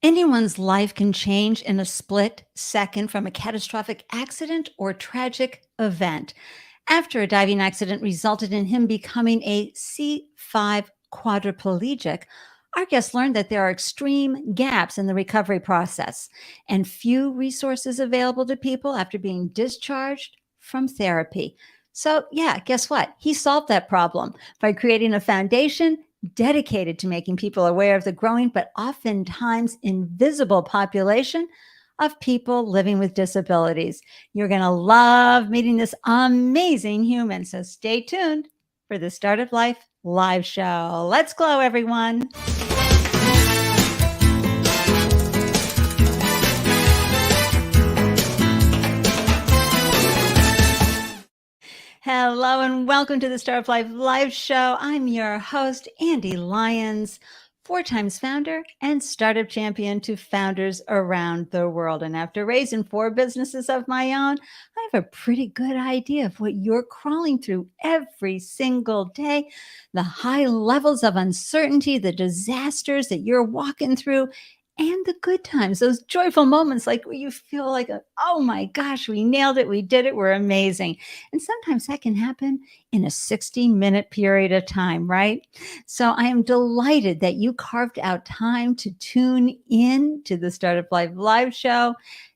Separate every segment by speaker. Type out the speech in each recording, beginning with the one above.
Speaker 1: Anyone's life can change in a split second from a catastrophic accident or tragic event. After a diving accident resulted in him becoming a C5 quadriplegic, our guest learned that there are extreme gaps in the recovery process and few resources available to people after being discharged from therapy. So, yeah, guess what? He solved that problem by creating a foundation dedicated to making people aware of the growing but oftentimes invisible population of people living with disabilities. You're going to love meeting this amazing human. So stay tuned for the Startup Life live show. Let's glow, everyone. Hello and welcome to the Startup Life live show. I'm your host, Ande Lyons, 4 times founder and startup champion to founders around the world. And after raising 4 businesses of my own, I have a pretty good idea of what you're crawling through every single day, the high levels of uncertainty, the disasters that you're walking through, and the good times, those joyful moments like where you feel like, oh my gosh, we nailed it, we did it, we're amazing. And sometimes that can happen in a 60-minute period of time, right? So I am delighted that you carved out time to tune in to the Startup Life live show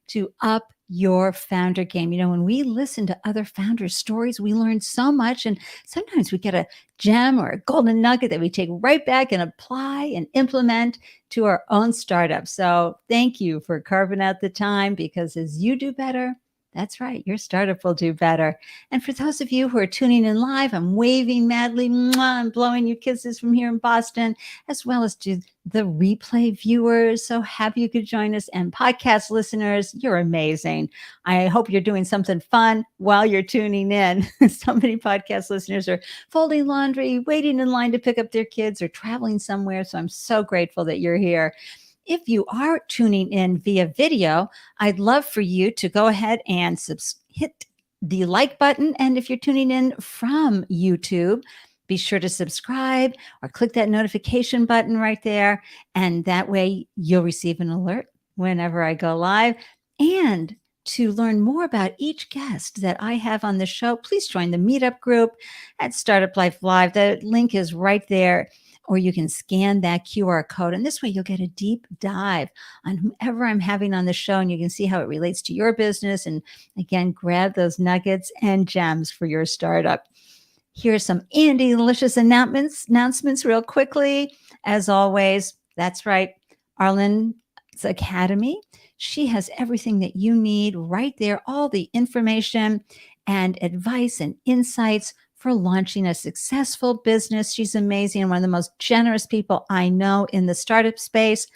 Speaker 1: to up your founder game. You know, when we listen to other founders' stories, we learn so much. And sometimes we get a gem or a golden nugget that we take right back and apply and implement to our own startup. So thank you for carving out the time, because as you do better, that's right, your startup will do better. And for those of you who are tuning in live, I'm waving madly, I'm blowing you kisses from here in Boston, as well as to the replay viewers. So happy you could join us. And podcast listeners, you're amazing. I hope you're doing something fun while you're tuning in. So many podcast listeners are folding laundry, waiting in line to pick up their kids, or traveling somewhere. So I'm so grateful that you're here. If you are tuning in via video, I'd love for you to go ahead and hit the like button. And if you're tuning in from YouTube, be sure to subscribe or click that notification button right there. And that way you'll receive an alert whenever I go live. And to learn more about each guest that I have on the show, please join the meetup group at Startup Life Live. The link is right there. Or you can scan that QR code. And this way you'll get a deep dive on whomever I'm having on the show. And you can see how it relates to your business. And again, grab those nuggets and gems for your startup. Here's some Ande-licious announcements real quickly. As always, that's right, Arlen's Academy. She has everything that you need right there, all the information and advice and insights for launching a successful business. She's amazing and one of the most generous people I know in the startup space.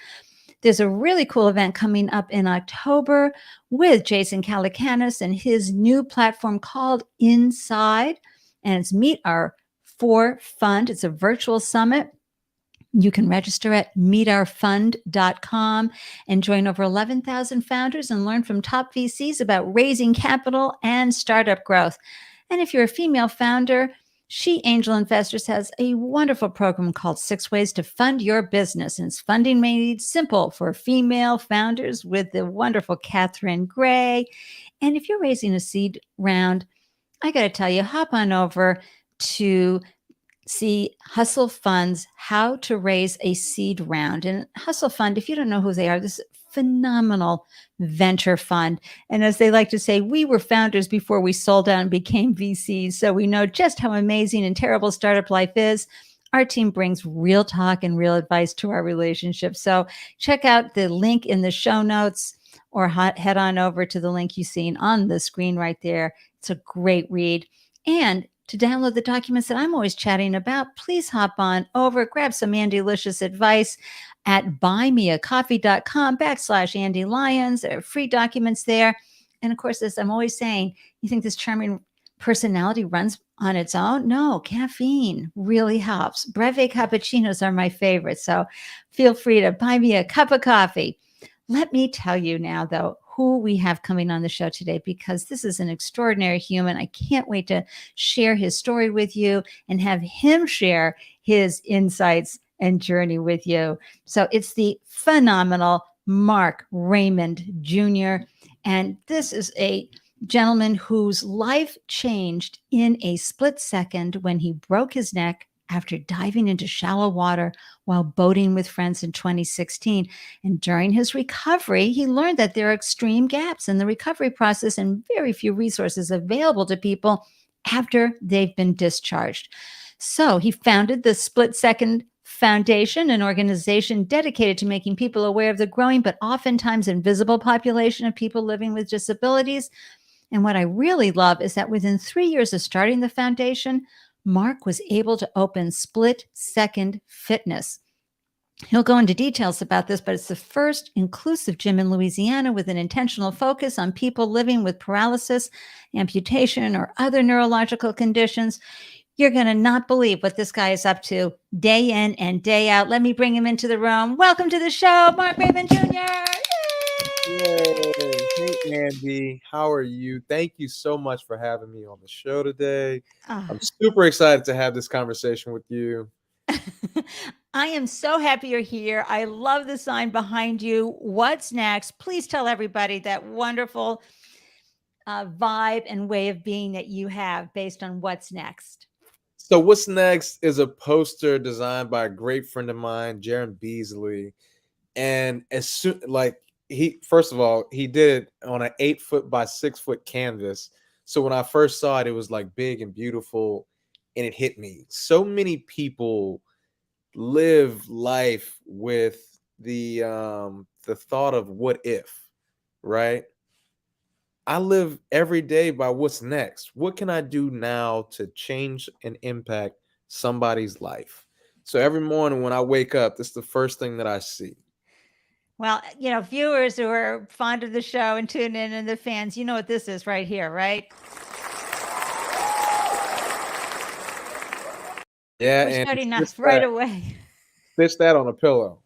Speaker 1: There's a really cool event coming up in October with Jason Calacanis and his new platform called Inside. And it's Meet Our 4 Fund. It's a virtual summit. You can register at meetourfund.com and join over 11,000 founders and learn from top VCs about raising capital and startup growth. And if you're a female founder, She Angel Investors has a wonderful program called 6 Ways to Fund Your Business. And it's funding made simple for female founders with the wonderful Catherine Gray. And if you're raising a seed round, I got to tell you, hop on over to see Hustle Fund's How to Raise a Seed Round. And Hustle Fund, if you don't know who they are, this phenomenal venture fund. And as they like to say, we were founders before we sold out and became VCs. So we know just how amazing and terrible startup life is. Our team brings real talk and real advice to our relationship. So check out the link in the show notes or head on over to the link you've seen on the screen right there. It's a great read. And to download the documents that I'm always chatting about, please hop on over, grab some Ande-licious advice at buymeacoffee.com/Ande Lyons. There are free documents there. And of course, as I'm always saying, you think this charming personality runs on its own? No, caffeine really helps. Breve cappuccinos are my favorite. So feel free to buy me a cup of coffee. Let me tell you now, though, who we have coming on the show today, because this is an extraordinary human. I can't wait to share his story with you and have him share his insights and journey with you. So it's the phenomenal Mark Raymond Jr. And this is a gentleman whose life changed in a split second when he broke his neck after diving into shallow water while boating with friends in 2016. And during his recovery, he learned that there are extreme gaps in the recovery process and very few resources available to people after they've been discharged. So he founded the Split Second Foundation, an organization dedicated to making people aware of the growing but oftentimes invisible population of people living with disabilities. And what I really love is that within 3 years of starting the foundation, Mark was able to open Split Second Fitness. He'll go into details about this, but it's the first inclusive gym in Louisiana with an intentional focus on people living with paralysis, amputation, or other neurological conditions. You're going to not believe what this guy is up to day in and day out. Let me bring him into the room. Welcome to the show, Mark Raymond Jr.
Speaker 2: Yay. Hey, Andy. How are you? Thank you so much for having me on the show today.
Speaker 1: Oh.
Speaker 2: I'm super excited to have this conversation with you.
Speaker 1: I am so happy you're here. I love the sign behind you. What's next? Please tell everybody that wonderful vibe and way of being that you have based on what's next.
Speaker 2: So, what's next is a poster designed by a great friend of mine, Jaron Beasley. And as soon, like, first of all, he did it on an 8 foot by 6 foot canvas. So, when I first saw it, it was like big and beautiful, and it hit me. So many people live life with the thought of what if, right? I live every day by what's next. What can I do now to change and impact somebody's life? So every morning when I wake up, that's the first thing that I see.
Speaker 1: Well, viewers who are fond of the show and tune in and the fans, you know what this is right here, right?
Speaker 2: Yeah,
Speaker 1: We're
Speaker 2: and
Speaker 1: starting off right away.
Speaker 2: stitch that on a pillow.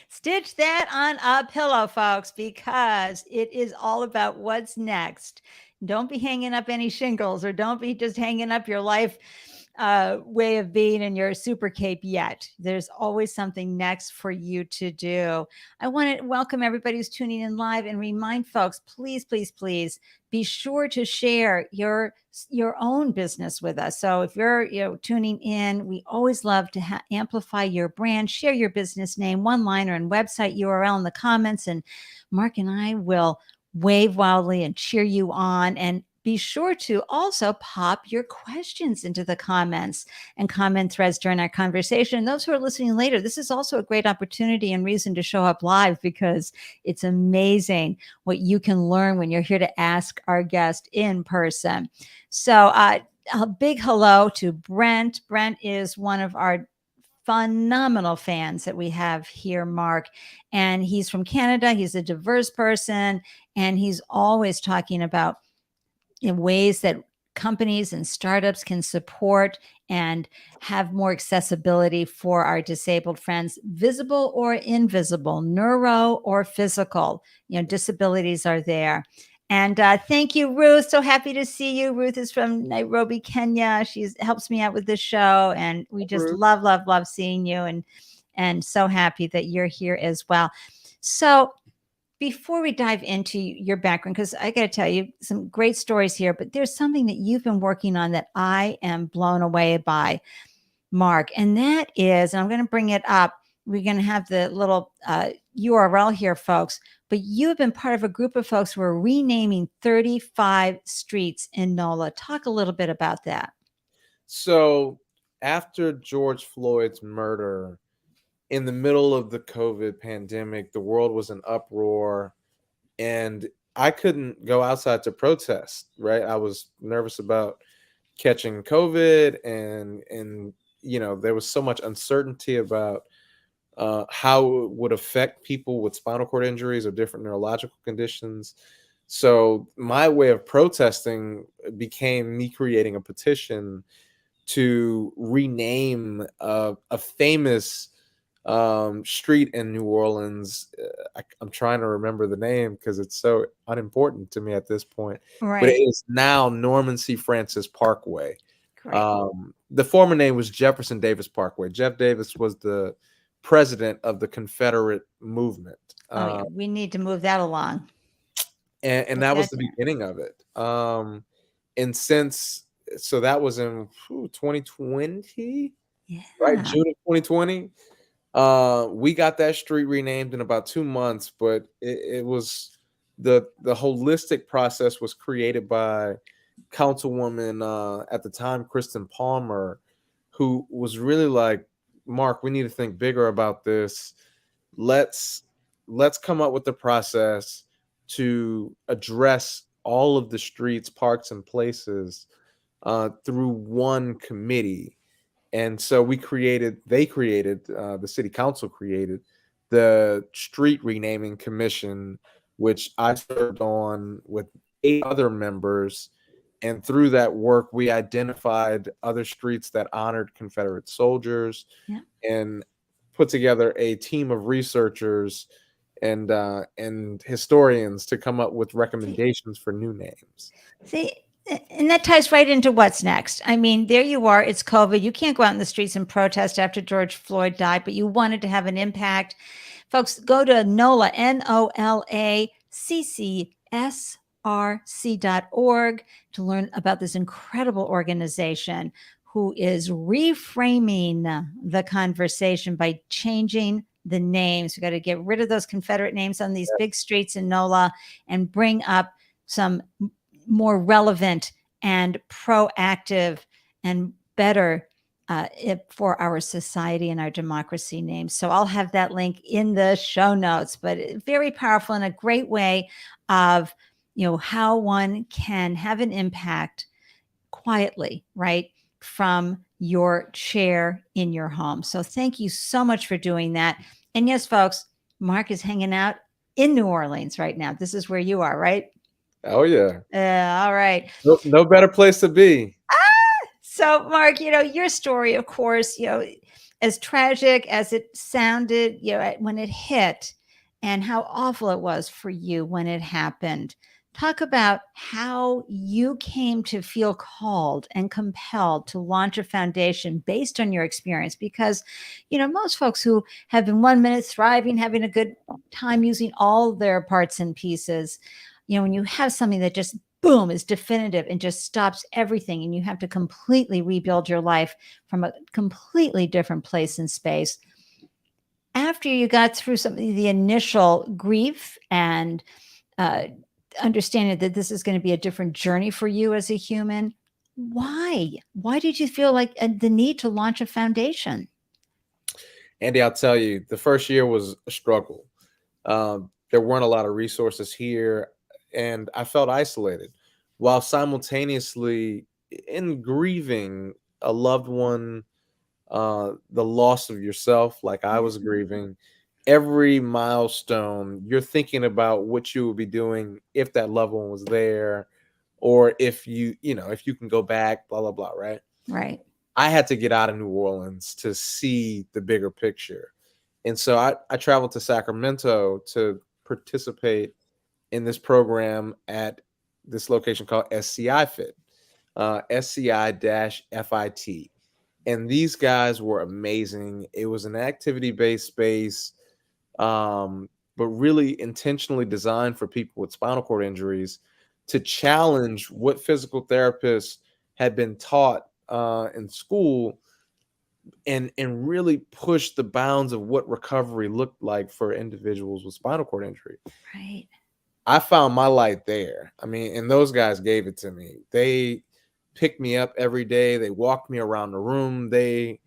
Speaker 1: Stitch that on a pillow, folks, because it is all about what's next. Don't be hanging up any shingles or don't be just hanging up your life way of being in your super cape yet. There's always something next for you to do. I want to welcome everybody who's tuning in live and remind folks, please, please, please be sure to share your own business with us. So if you're tuning in, we always love to amplify your brand. Share your business name, one-liner, and website URL in the comments, and Mark and I will wave wildly and cheer you on. And be sure to also pop your questions into the comments and comment threads during our conversation. And those who are listening later, this is also a great opportunity and reason to show up live, because it's amazing what you can learn when you're here to ask our guest in person. So a big hello to Brent. Brent is one of our phenomenal fans that we have here, Mark. And he's from Canada. He's a diverse person, and he's always talking about in ways that companies and startups can support and have more accessibility for our disabled friends, visible or invisible, neuro or physical. Disabilities are there. And thank you, Ruth. So happy to see you. Ruth is from Nairobi, Kenya. She helps me out with the show, and we just love, love, love seeing you, and so happy that you're here as well. So before we dive into your background, because I got to tell you some great stories here, but there's something that you've been working on that I am blown away by, Mark. And that is, and I'm going to bring it up. We're going to have the little URL here, folks. But you have been part of a group of folks who are renaming 35 streets in NOLA. Talk a little bit about that.
Speaker 2: So after George Floyd's murder, in the middle of the COVID pandemic, the world was in uproar, and I couldn't go outside to protest, right? I was nervous about catching COVID, and there was so much uncertainty about how it would affect people with spinal cord injuries or different neurological conditions. So my way of protesting became me creating a petition to rename a famous street in New Orleans. I'm trying to remember the name because it's so unimportant to me at this point.
Speaker 1: Right.
Speaker 2: But it is now Norman C. Francis Parkway.
Speaker 1: Great.
Speaker 2: The former name was Jefferson Davis Parkway. Jeff Davis was the president of the Confederate movement.
Speaker 1: Oh yeah, we need to move that along.
Speaker 2: And
Speaker 1: Get
Speaker 2: that was
Speaker 1: that
Speaker 2: the
Speaker 1: there.
Speaker 2: beginning of it. And since so that was in 2020, right?
Speaker 1: Yeah.
Speaker 2: June of 2020. We got that street renamed in about 2 months, but it was the holistic process was created by Councilwoman at the time, Kristen Palmer, who was really like, Mark, we need to think bigger about this. Let's let's come up with the process to address all of the streets, parks, and places through one committee. And so the city council created the street renaming commission, which I served on with 8 other members. And through that work, we identified other streets that honored Confederate soldiers
Speaker 1: Yeah.
Speaker 2: and put together a team of researchers and historians to come up with
Speaker 1: See,
Speaker 2: recommendations for new names.
Speaker 1: see, and that ties right into what's next. I mean, there you are. It's COVID. You can't go out in the streets and protest after George Floyd died, but you wanted to have an impact. Folks, go to NOLA, NOLACCSRC.org to learn about this incredible organization who is reframing the conversation by changing the names. We got to get rid of those Confederate names on these big streets in NOLA and bring up some more relevant and proactive and better for our society and our democracy names. So I'll have that link in the show notes, but very powerful and a great way of, how one can have an impact quietly, right? From your chair in your home. So thank you so much for doing that. And yes, folks, Mark is hanging out in New Orleans right now. This is where you are, right?
Speaker 2: Oh yeah.
Speaker 1: All right.
Speaker 2: No better place to be.
Speaker 1: So, Mark, your story, of course, as tragic as it sounded, when it hit and how awful it was for you when it happened. Talk about how you came to feel called and compelled to launch a foundation based on your experience. Because, most folks who have been 1 minute thriving, having a good time using all their parts and pieces, when you have something that just boom is definitive and just stops everything and you have to completely rebuild your life from a completely different place and space, after you got through some of the initial grief and understanding that this is going to be a different journey for you as a human, why did you feel like the need to launch a foundation?
Speaker 2: Andy, I'll tell you, the first year was a struggle. There weren't a lot of resources here, and I felt isolated while simultaneously in grieving a loved one, the loss of yourself, like I was grieving. Every milestone, you're thinking about what you would be doing if that loved one was there, or if if you can go back, blah, blah, blah, right?
Speaker 1: Right.
Speaker 2: I had to get out of New Orleans to see the bigger picture. And so I traveled to Sacramento to participate in this program at this location called SCI Fit, SCI-FIT. And these guys were amazing. It was an activity-based space, but really intentionally designed for people with spinal cord injuries to challenge what physical therapists had been taught in school and really push the bounds of what recovery looked like for individuals with spinal cord injury.
Speaker 1: Right.
Speaker 2: I found my light there. I mean, and those guys gave it to me. They picked me up every day. They walked me around the room. They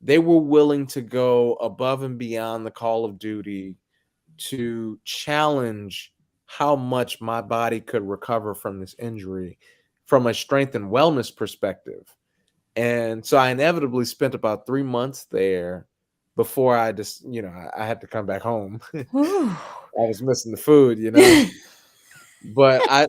Speaker 2: were willing to go above and beyond the call of duty to challenge how much my body could recover from this injury from a strength and wellness perspective. And so I inevitably spent about 3 months there before I just, I had to come back home. I was missing the food, but I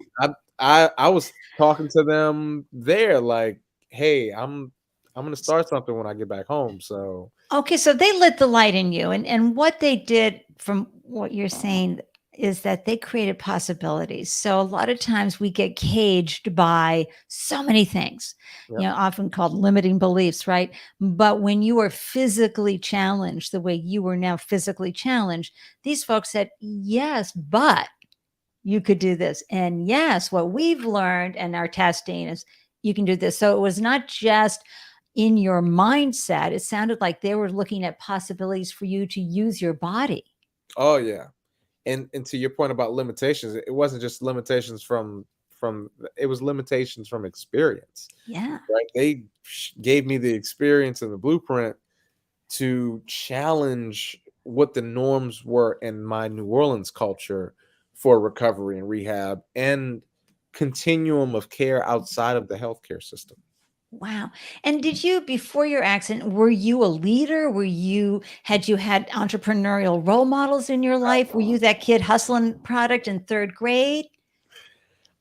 Speaker 2: was talking to them there like, hey, I'm going to start something when I get back home. So
Speaker 1: Okay, so they lit the light in you, and what they did, from what you're saying, is that they created possibilities. So a lot of times we get caged by so many things,
Speaker 2: Yep.
Speaker 1: often called limiting beliefs, right? But when you are physically challenged the way you were now physically challenged, these folks said, yes, but you could do this. And yes, what we've learned and our testing is you can do this. So it was not just in your mindset. It sounded like they were looking at possibilities for you to use your body.
Speaker 2: Oh yeah. And to your point about limitations, it wasn't just limitations from it was limitations from experience.
Speaker 1: Yeah.
Speaker 2: Right? They gave me the experience and the blueprint to challenge what the norms were in my New Orleans culture for recovery and rehab and continuum of care outside of the healthcare system.
Speaker 1: Wow. And did you, before your accident, were you a leader? Had you had entrepreneurial role models in your life? Were you that kid hustling product in third grade?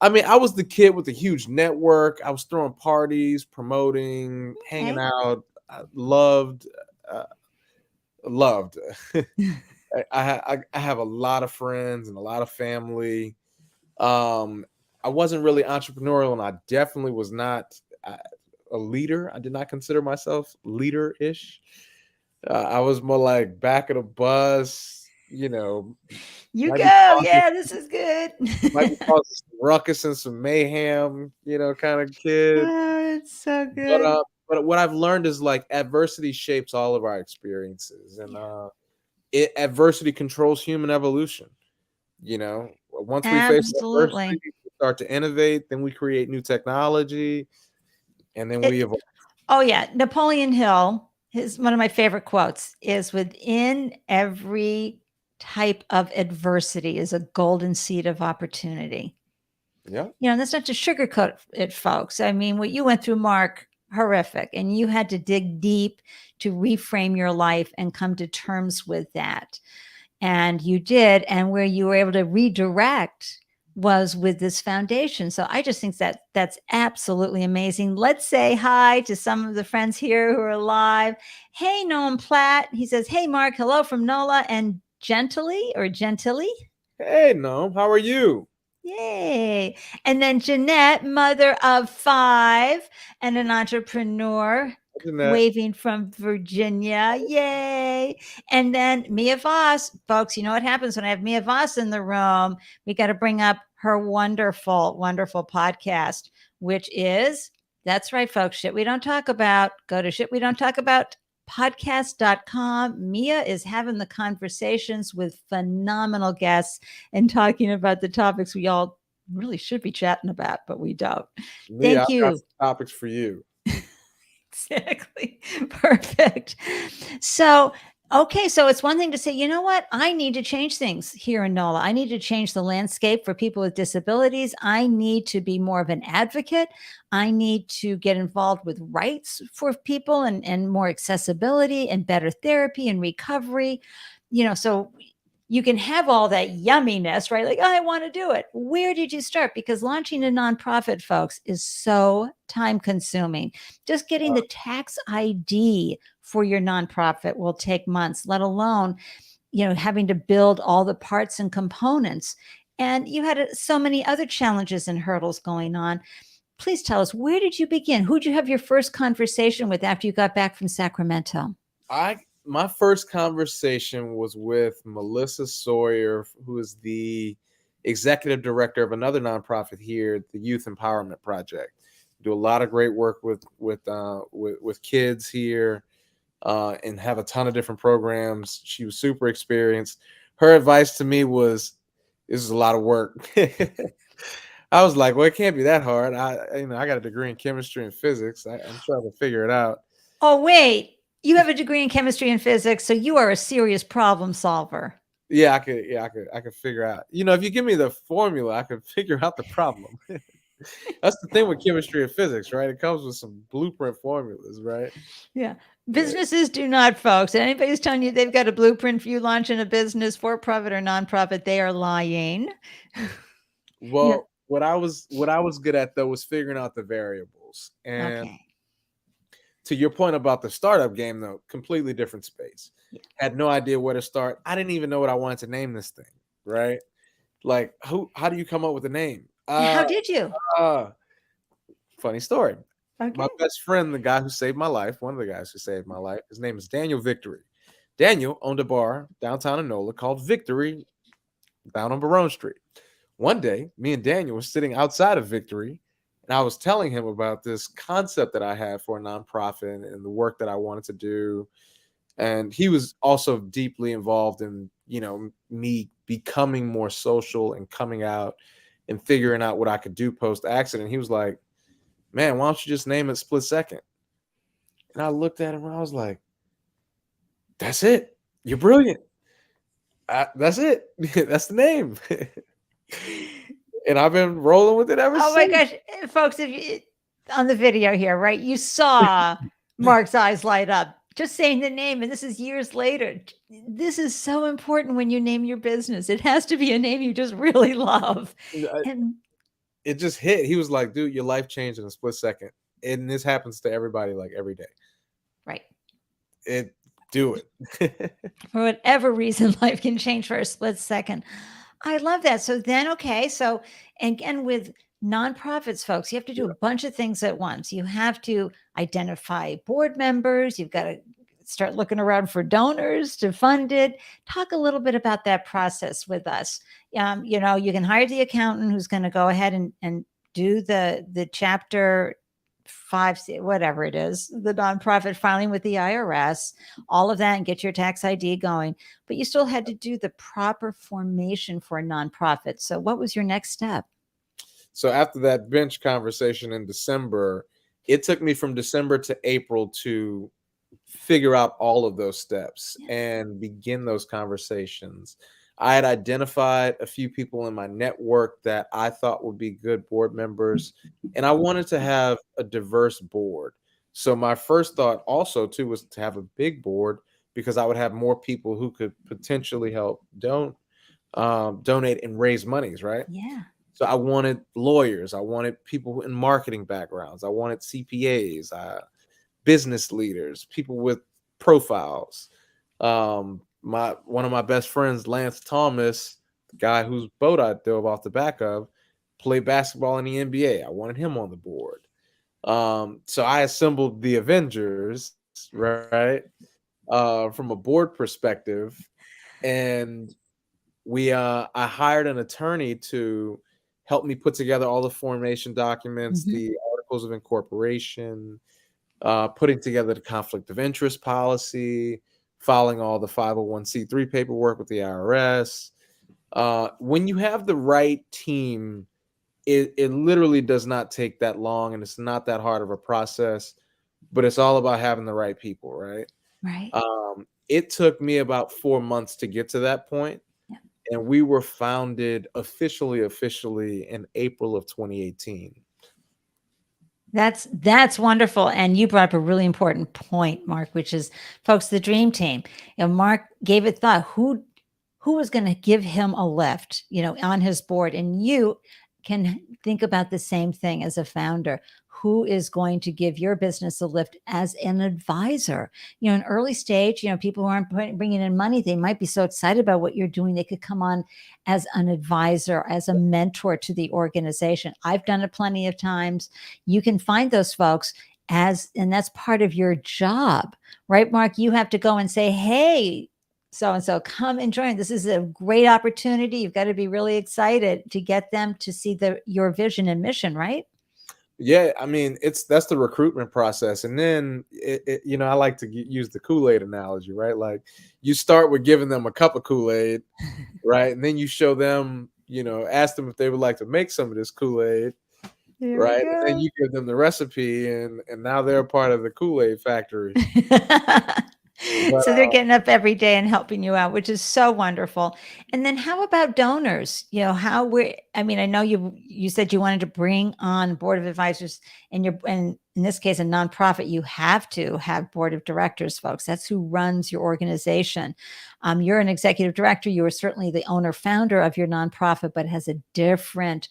Speaker 2: I mean, I was the kid with a huge network. I was throwing parties, promoting, hanging
Speaker 1: Okay.
Speaker 2: out. I uh, loved. I have a lot of friends and a lot of family. Um, I wasn't really entrepreneurial, and I definitely was not a leader. I did not consider myself leader-ish. I was more like back of the bus,
Speaker 1: You
Speaker 2: might be
Speaker 1: go.
Speaker 2: causing
Speaker 1: Yeah, this is good.
Speaker 2: might be causing some ruckus and some mayhem, kind of kid.
Speaker 1: Oh, it's so
Speaker 2: But
Speaker 1: good.
Speaker 2: but what I've learned is like adversity shapes all of our experiences, and
Speaker 1: Yeah.
Speaker 2: adversity controls human evolution. Once we face adversity,
Speaker 1: Absolutely.
Speaker 2: we start to innovate, then we create new technology, and then we
Speaker 1: It,
Speaker 2: evolve.
Speaker 1: oh yeah, Napoleon Hill, his one of my favorite quotes is within every type of adversity is a golden seed of opportunity.
Speaker 2: Yeah.
Speaker 1: That's not to sugarcoat it, folks. I mean, what you went through, Mark, horrific. And you had to dig deep to reframe your life and come to terms with that. And you did. And where you were able to redirect was with this foundation. So I just think that that's absolutely amazing. Let's say hi to some of the friends here who are live. Hey, Noam Platt. He says, hey, Mark, hello from NOLA and Gentilly.
Speaker 2: Hey, no, how are you?
Speaker 1: Yay. And then Jeanette, mother of 5 and an entrepreneur,
Speaker 2: Isn't that
Speaker 1: waving from Virginia. Yay. And then Mia Voss. Folks, you know what happens when I have Mia Voss in the room? We got to bring up her wonderful, wonderful podcast, which is, that's right, folks, Shit We Don't Talk About. Go to Shit We Don't Talk About podcast.com. Mia is having the conversations with phenomenal guests and talking about the topics we all really should be chatting about, but we don't.
Speaker 2: me?
Speaker 1: Thank
Speaker 2: I've got
Speaker 1: you.
Speaker 2: some topics for you.
Speaker 1: Exactly. Perfect. So, okay. So it's one thing to say, you know what? I need to change things here in NOLA. I need to change the landscape for people with disabilities. I need to be more of an advocate. I need to get involved with rights for people and more accessibility and better therapy and recovery. So you can have all that yumminess, right? Like, oh, I want to do it. Where did you start? Because launching a nonprofit, folks, is so time consuming. Just getting the tax ID for your nonprofit will take months, let alone, having to build all the parts and components. And you had so many other challenges and hurdles going on. Please tell us, where did you begin? Who did you have your first conversation with after you got back from Sacramento?
Speaker 2: My first conversation was with Melissa Sawyer, who is the executive director of another nonprofit here, the Youth Empowerment Project. Do a lot of great work with kids here, and have a ton of different programs. She was super experienced. Her advice to me was, "This is a lot of work." I was like, "Well, it can't be that hard. I got a degree in chemistry and physics. I'm trying to figure it out."
Speaker 1: Oh, wait. You have a degree in chemistry and physics, so you are a serious problem solver.
Speaker 2: Yeah, I could figure out. If you give me the formula, I could figure out the problem. That's the thing with chemistry and physics, right? It comes with some blueprint formulas, right?
Speaker 1: Yeah.
Speaker 2: Yeah.
Speaker 1: Businesses do not, folks. Anybody's telling you they've got a blueprint for you launching a business, for profit or nonprofit, they are lying. Yeah.
Speaker 2: Well, what I was good at though was figuring out the variables. And
Speaker 1: Okay.
Speaker 2: to your point about the startup game, though, completely different space.
Speaker 1: Yeah.
Speaker 2: Had no idea where to start. I didn't even know what I wanted to name this thing, right? Like, how do you come up with a name?
Speaker 1: Yeah, how did you?
Speaker 2: Uh Funny story.
Speaker 1: Okay.
Speaker 2: My best friend, the guy who saved my life, one of the guys who saved my life, his name is Daniel Victory. Daniel owned a bar downtown in NOLA called Victory down on Barone Street. One day, me and Daniel were sitting outside of Victory, and I was telling him about this concept that I had for a nonprofit and the work that I wanted to do. And he was also deeply involved in, me becoming more social and coming out and figuring out what I could do post accident. He was like, "Man, why don't you just name it Split Second?" And I looked at him and I was like, "That's it. You're brilliant. That's it. That's the name." And I've been rolling with it ever
Speaker 1: Oh my
Speaker 2: since.
Speaker 1: gosh, folks, if you on the video here, right? You saw Mark's eyes light up just saying the name, and this is years later. This is so important when you name your business. It has to be a name you just really love. And
Speaker 2: It just hit. He was like, "Dude, your life changed in a split second." And this happens to everybody like every day.
Speaker 1: right.
Speaker 2: Do it.
Speaker 1: For whatever reason, life can change for a split second. I love that. So then, okay. So, and again, with nonprofits, folks, you have to do a bunch of things at once. You have to identify board members. You've got to start looking around for donors to fund it. Talk a little bit about that process with us. You can hire the accountant who's going to go ahead and do the chapter 5, whatever it is, the nonprofit filing with the IRS, all of that, and get your tax ID going. But you still had to do the proper formation for a nonprofit. So what was your next step?
Speaker 2: So after that bench conversation in December, it took me from December to April to figure out all of those steps and begin those conversations. I had identified a few people in my network that I thought would be good board members, and I wanted to have a diverse board. So my first thought also too was to have a big board because I would have more people who could potentially help donate and raise monies, right?
Speaker 1: Yeah.
Speaker 2: So I wanted lawyers, I wanted people in marketing backgrounds, I wanted CPAs, business leaders, people with profiles. One of my best friends, Lance Thomas, the guy whose boat I dove off the back of, played basketball in the NBA. I wanted him on the board. So I assembled the Avengers, right? From a board perspective, and I hired an attorney to help me put together all the formation documents, the articles of incorporation, putting together the conflict of interest policy, filing all the 501c3 paperwork with the IRS. When you have the right team, it literally does not take that long, and it's not that hard of a process, but it's all about having the right people, right?
Speaker 1: Right.
Speaker 2: It took me about 4 months to get to that point, and we were founded officially in April of 2018.
Speaker 1: That's wonderful. And you brought up a really important point, Mark, which is, folks, the dream team. Mark gave it thought. Who was going to give him a lift, on his board? And you can think about the same thing as a founder. Who is going to give your business a lift as an advisor? An early stage, people who aren't bringing in money, they might be so excited about what you're doing. They could come on as an advisor, as a mentor to the organization. I've done it plenty of times. You can find those folks and that's part of your job, right, Mark? You have to go and say, hey, so-and-so, come and join. This is a great opportunity. You've got to be really excited to get them to see your vision and mission, right?
Speaker 2: Yeah, I mean, that's the recruitment process. And then, I like to use the Kool-Aid analogy, right? Like you start with giving them a cup of Kool-Aid, right? And then you show them, ask them if they would like to make some of this Kool-Aid, right? And then you give them the recipe, and now they're a part of the Kool-Aid factory. But,
Speaker 1: so they're getting up every day and helping you out, which is so wonderful. And then how about donors? I know you said you wanted to bring on board of advisors, and in this case, a nonprofit, you have to have board of directors, folks. That's who runs your organization. You're an executive director. You are certainly the owner founder of your nonprofit, but it has a different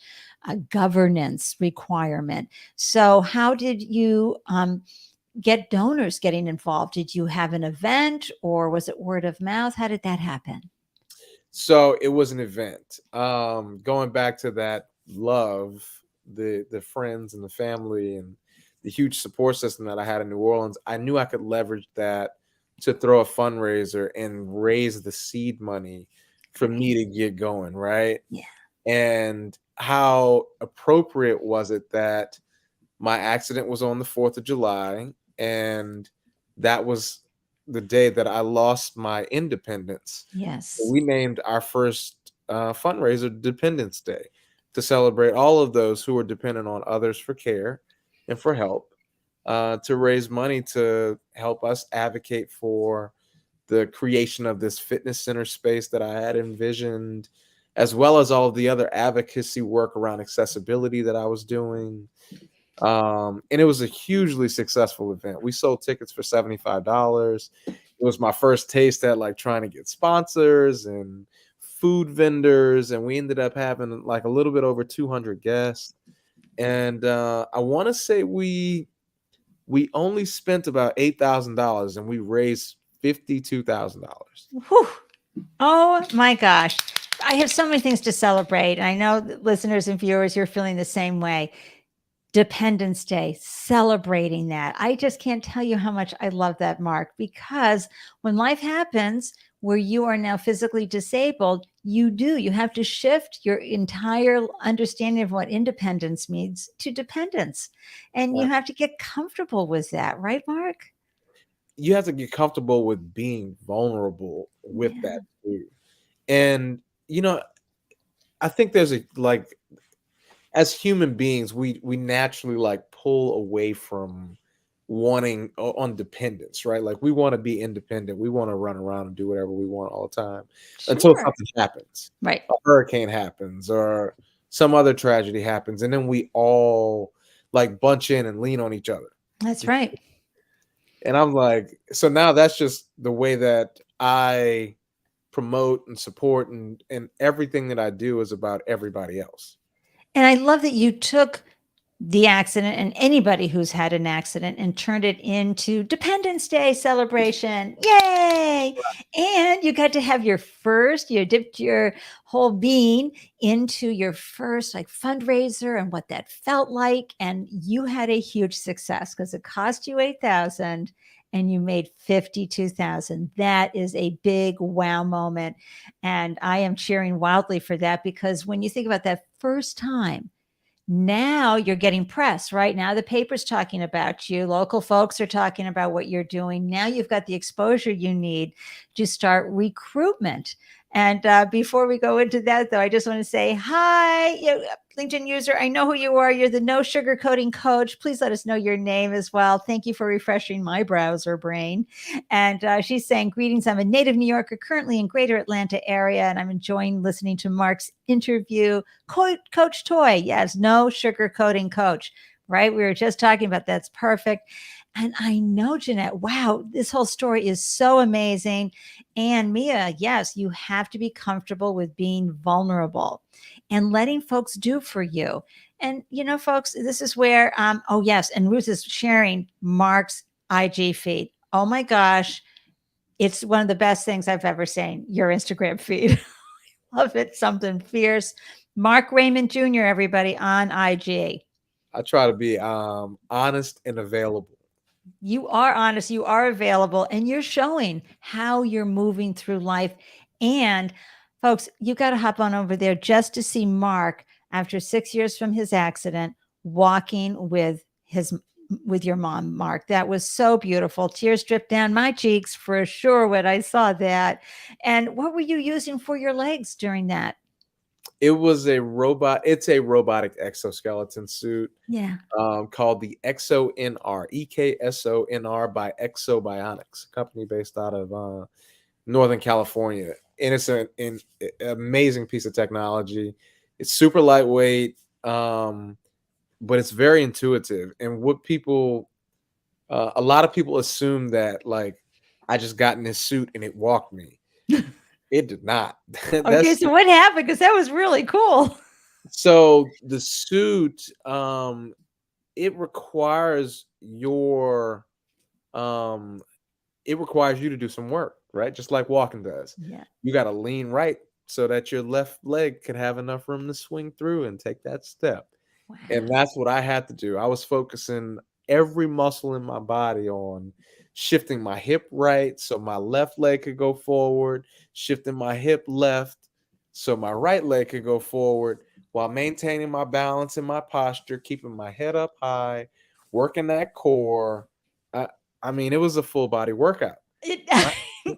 Speaker 1: governance requirement. So how did you, get donors getting involved? Did you have an event, or was it word of mouth? How did that happen?
Speaker 2: So it was an event. Going back to that love, the friends and the family and the huge support system that I had in New Orleans, I knew I could leverage that to throw a fundraiser and raise the seed money for
Speaker 1: Great.
Speaker 2: me to get going, right?
Speaker 1: Yeah.
Speaker 2: And how appropriate was it that my accident was on the 4th of July, and that was the day that I lost my independence.
Speaker 1: Yes.
Speaker 2: We named our first fundraiser Dependence Day to celebrate all of those who are dependent on others for care and for help, to raise money to help us advocate for the creation of this fitness center space that I had envisioned, as well as all of the other advocacy work around accessibility that I was doing. And it was a hugely successful event. We sold tickets for $75. It was my first taste at like trying to get sponsors and food vendors, and we ended up having like a little bit over 200 guests. And I want to say we only spent about $8,000 and we raised $52,000.
Speaker 1: Whew. Oh my gosh. I have so many things to celebrate. I know that listeners and viewers, you're feeling the same way. Dependence Day, celebrating that. I just can't tell you how much I love that, Mark, because when life happens where you are now physically disabled, you have to shift your entire understanding of what independence means to dependence. And you
Speaker 2: Right.
Speaker 1: have to get comfortable with that, right, Mark?
Speaker 2: You have to get comfortable with being vulnerable with
Speaker 1: Yeah.
Speaker 2: that too. And I think there's a like, as human beings, we naturally like pull away from wanting on dependence, right? Like we want to be independent. We want to run around and do whatever we want all the time until
Speaker 1: Sure.
Speaker 2: something happens.
Speaker 1: Right.
Speaker 2: A hurricane happens or some other tragedy happens, and then we all like bunch in and lean on each other.
Speaker 1: That's right.
Speaker 2: And I'm like, so now that's just the way that I promote and support, and everything that I do is about everybody else.
Speaker 1: And I love that you took the accident and anybody who's had an accident and turned it into Dependence Day celebration. Yay! And you got to have you dipped your whole being into your first like fundraiser and what that felt like. And you had a huge success because it cost you 8,000 and you made 52,000. That is a big wow moment. And I am cheering wildly for that because when you think about that first time, now you're getting press, right? Now the paper's talking about you. Local folks are talking about what you're doing. Now you've got the exposure you need to start recruitment. And before we go into that, though, I just want to say hi, LinkedIn user. I know who you are. You're the no sugarcoating coach. Please let us know your name as well. Thank you for refreshing my browser brain. And she's saying, greetings. I'm a native New Yorker, currently in greater Atlanta area, and I'm enjoying listening to Mark's interview. Coach Toy, yes, no sugarcoating coach, right? We were just talking about that's perfect. And I know, Jeanette, wow, this whole story is so amazing. And Mia, yes, you have to be comfortable with being vulnerable and letting folks do for you. And, folks, this is where, oh, yes. And Ruth is sharing Mark's IG feed. Oh my gosh. It's one of the best things I've ever seen, your Instagram feed. Love it. Something fierce. Mark Raymond Jr., everybody on IG.
Speaker 2: I try to be honest and available.
Speaker 1: You are honest, you are available, and you're showing how you're moving through life. And folks, you got to hop on over there just to see Mark after 6 years from his accident, walking with your mom, Mark. That was so beautiful. Tears dripped down my cheeks for sure when I saw that. And what were you using for your legs during that?
Speaker 2: It was a robot. It's a robotic exoskeleton suit
Speaker 1: Yeah.
Speaker 2: called the EXO-NR, EKSONR by Exobionics, a company based out of Northern California. And it's an amazing piece of technology. It's super lightweight, but it's very intuitive. And what a lot of people assume that like I just got in this suit and it walked me. It did not.
Speaker 1: Okay,
Speaker 2: That's
Speaker 1: so what happened? Because that was really cool.
Speaker 2: so the suit. It requires your um it requires you to do some work, right? Just like walking does.
Speaker 1: Yeah.
Speaker 2: You got to lean right, so that your left leg could have enough room to swing through and take that step.
Speaker 1: Wow.
Speaker 2: And that's what I had to do. I was focusing every muscle in my body on shifting my hip right so my left leg could go forward, shifting my hip left so my right leg could go forward while maintaining my balance and my posture, keeping my head up high, working that core. I, I mean, it was a full body workout.
Speaker 1: It,
Speaker 2: Right?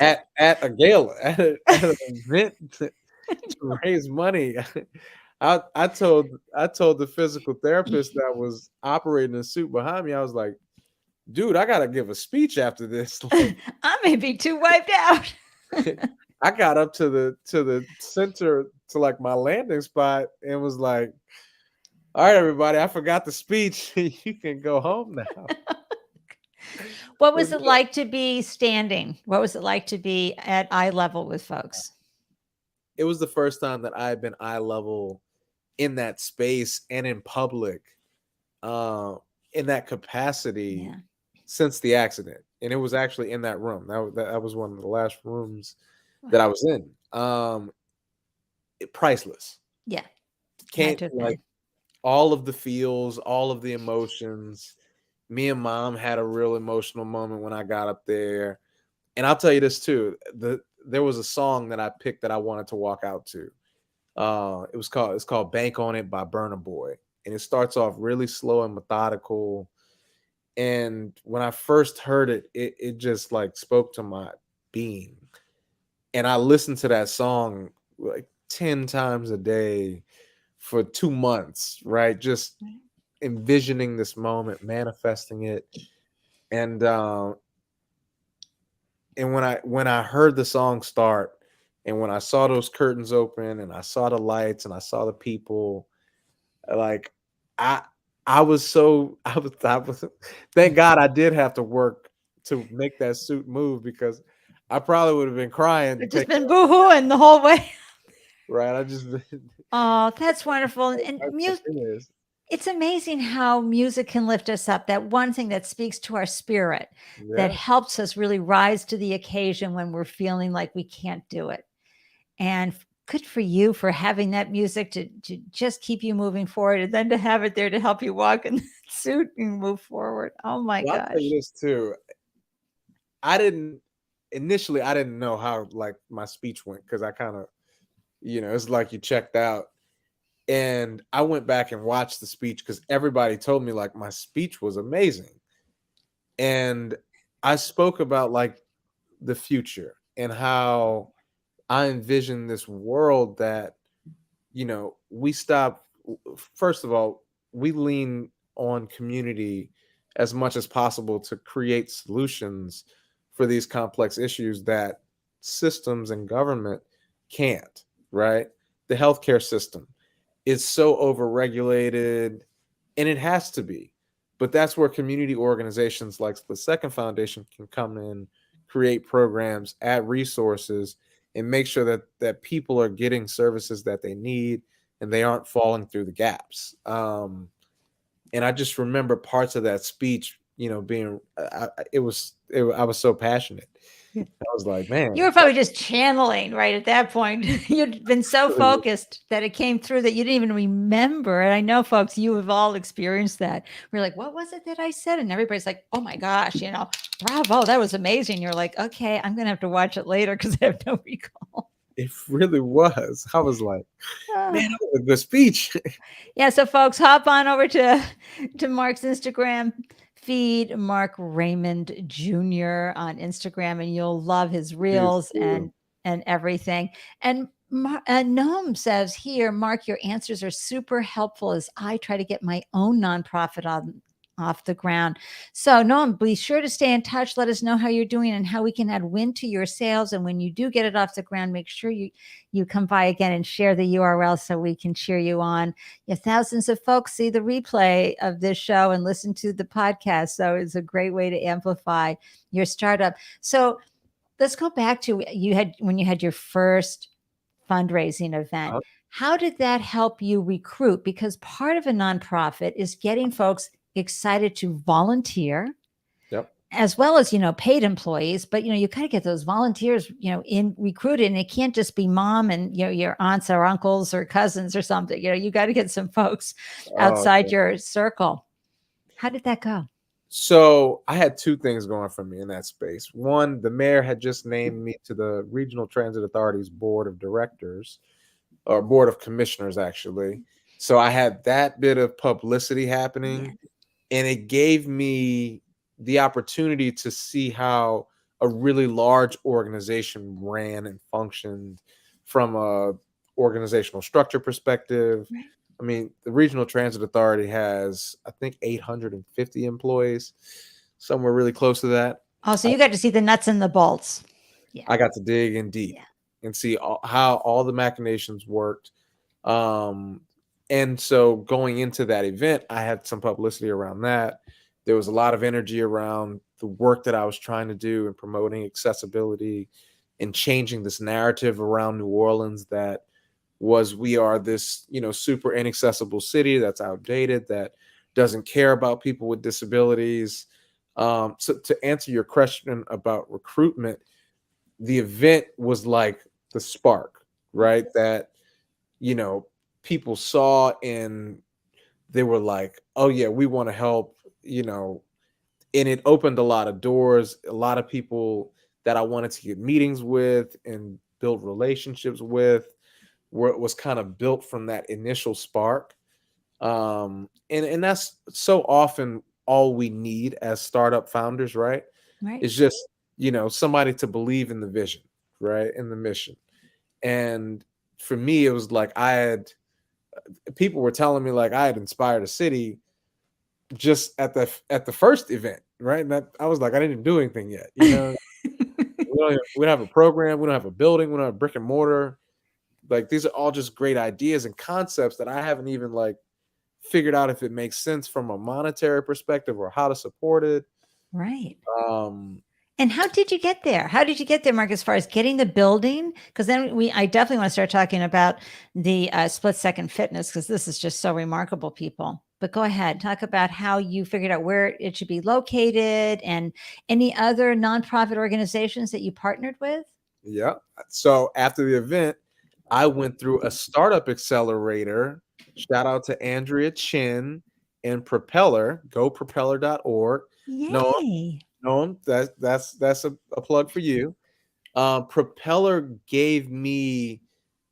Speaker 2: At a gala, at an event to raise money. I told the physical therapist that was operating the suit behind me, I was like, dude, I gotta give a speech after this. Like,
Speaker 1: I may be too wiped out.
Speaker 2: I got up to the center to like my landing spot and was like, all right, everybody, I forgot the speech. You can go home now.
Speaker 1: What was it like to be standing? What was it like to be at eye level with folks?
Speaker 2: It was the first time that I had been eye level in that space and in public, uh, in that capacity
Speaker 1: Yeah.
Speaker 2: since the accident. And it was actually in that room. That was one of the last rooms that I
Speaker 1: Wow.
Speaker 2: was in. Priceless.
Speaker 1: Yeah. Had
Speaker 2: Can't
Speaker 1: to have
Speaker 2: like
Speaker 1: been.
Speaker 2: all of the feels, all of the emotions. Me and mom had a real emotional moment when I got up there. And I'll tell you this too. There was a song that I picked that I wanted to walk out to. It's called Bank on It by Burna Boy. And it starts off really slow and methodical. And when I first heard it, it just like spoke to my being. And I listened to that song like 10 times a day for 2 months, right? Just
Speaker 1: Right.
Speaker 2: envisioning this moment, manifesting it. And when I heard the song start and when I saw those curtains open and I saw the lights and I saw the people, like I I was so I was thank God I did have to work to make that suit move because I probably would have been crying
Speaker 1: It's just
Speaker 2: taking
Speaker 1: been boo-hooing the whole way.
Speaker 2: right. I just
Speaker 1: Oh, that's wonderful. And music,
Speaker 2: it is.
Speaker 1: it's amazing how music can lift us up. That one thing that speaks to our spirit, that
Speaker 2: Yeah.
Speaker 1: helps us really rise to the occasion when we're feeling like we can't do it. And good for you for having that music to just keep you moving forward and then to have it there to help you walk in the suit and move forward. Oh my
Speaker 2: Well, I'll tell you
Speaker 1: gosh.
Speaker 2: this too. I didn't initially I didn't know how like my speech went because I kind of it's like you checked out. And I went back and watched the speech because everybody told me like my speech was amazing. And I spoke about like the future and how I envision this world that, we stop. First of all, we lean on community as much as possible to create solutions for these complex issues that systems and government can't, right? The healthcare system is so overregulated and it has to be. But that's where community organizations like the Second Foundation can come in, create programs, add resources, and make sure that people are getting services that they need and they aren't falling through the gaps. And I just remember parts of that speech, being I was so passionate. I was like,
Speaker 1: You
Speaker 2: man,
Speaker 1: were probably just channeling right at that point. You'd been so
Speaker 2: really,
Speaker 1: focused that it came through that you didn't even remember. And I know, folks, you have all experienced that. We're like, what was it that I said? And everybody's like, oh my gosh, bravo, that was amazing. You're like, okay, I'm going to have to watch it later because I have no recall.
Speaker 2: it really was. I was like,
Speaker 1: Ah.
Speaker 2: man, that was a good speech.
Speaker 1: Yeah, so folks, hop on over to Mark's Instagram feed, Mark Raymond Jr. on Instagram, and you'll love his
Speaker 2: Please
Speaker 1: reels
Speaker 2: do.
Speaker 1: and everything. And Noam says here, Mark, your answers are super helpful as I try to get my own nonprofit off the ground. So Noam, be sure to stay in touch. Let us know how you're doing and how we can add wind to your sails. And when you do get it off the ground, make sure you come by again and share the URL so we can cheer you on. Yeah, thousands of folks see the replay of this show and listen to the podcast. So it's a great way to amplify your startup. So let's go back to when you had your first fundraising event.
Speaker 2: Uh,
Speaker 1: How did that help you recruit? Because part of a nonprofit is getting folks excited to volunteer,
Speaker 2: Yep.
Speaker 1: as well as, paid employees, but, you got to get those volunteers, in recruited, and it can't just be mom and, your aunts or uncles or cousins or something. You got to get some folks
Speaker 2: Oh,
Speaker 1: outside
Speaker 2: yeah.
Speaker 1: your circle. How did that go?
Speaker 2: So I had two things going for me in that space. One, the mayor had just named me to the Regional Transit Authority's board of directors, or board of commissioners, actually. So I had that bit of publicity
Speaker 1: Yeah.
Speaker 2: happening, and it gave me the opportunity to see how a really large organization ran and functioned from a organizational structure perspective.
Speaker 1: Right.
Speaker 2: I mean, the Regional Transit Authority has, I think, 850 employees, somewhere really close to that.
Speaker 1: Oh, so you got to see the nuts and the bolts. Yeah.
Speaker 2: I got to dig in deep
Speaker 1: Yeah.
Speaker 2: and see how all the machinations worked. Um, and so going into that event, I had some publicity around that. There was a lot of energy around the work that I was trying to do in promoting accessibility and changing this narrative around New Orleans that was we are this, super inaccessible city that's outdated, that doesn't care about people with disabilities. So to answer your question about recruitment, the event was like the spark, right? That, you know, people saw and they were like, oh, yeah, we want to help, and it opened a lot of doors. A lot of people that I wanted to get meetings with and build relationships with, where it was kind of built from that initial spark. And that's so often all we need as startup founders, right?
Speaker 1: Right.
Speaker 2: It's just, somebody to believe in the vision, right? In the mission. And for me, it was like people were telling me like I had inspired a city just at the first event, right? And I was like, I didn't do anything yet, we don't have a program, we don't have a building, we don't have brick and mortar. Like these are all just great ideas and concepts that I haven't even like figured out if it makes sense from a monetary perspective or how to support it.
Speaker 1: Right.
Speaker 2: Um,
Speaker 1: And how did you get there? How did you get there, Mark, as far as getting the building? Because then I definitely want to start talking about the split second fitness, because this is just so remarkable, people. But go ahead, talk about how you figured out where it should be located and any other nonprofit organizations that you partnered with.
Speaker 2: yeah. So after the event, I went through a startup accelerator. Shout out to Andrea Chin and Propeller, gopropeller.org. No,
Speaker 1: Yay.
Speaker 2: no, that's a plug for you. Propeller gave me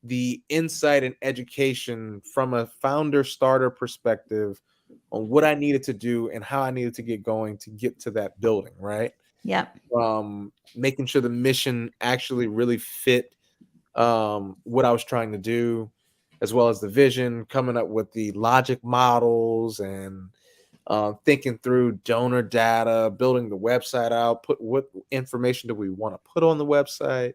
Speaker 2: the insight and education from a founder starter perspective on what I needed to do and how I needed to get going to get to that building, right?
Speaker 1: Yep.
Speaker 2: Making sure the mission actually really fit what I was trying to do, as well as the vision, coming up with the logic models and thinking through donor data, building the website out, put what information do we want to put on the website.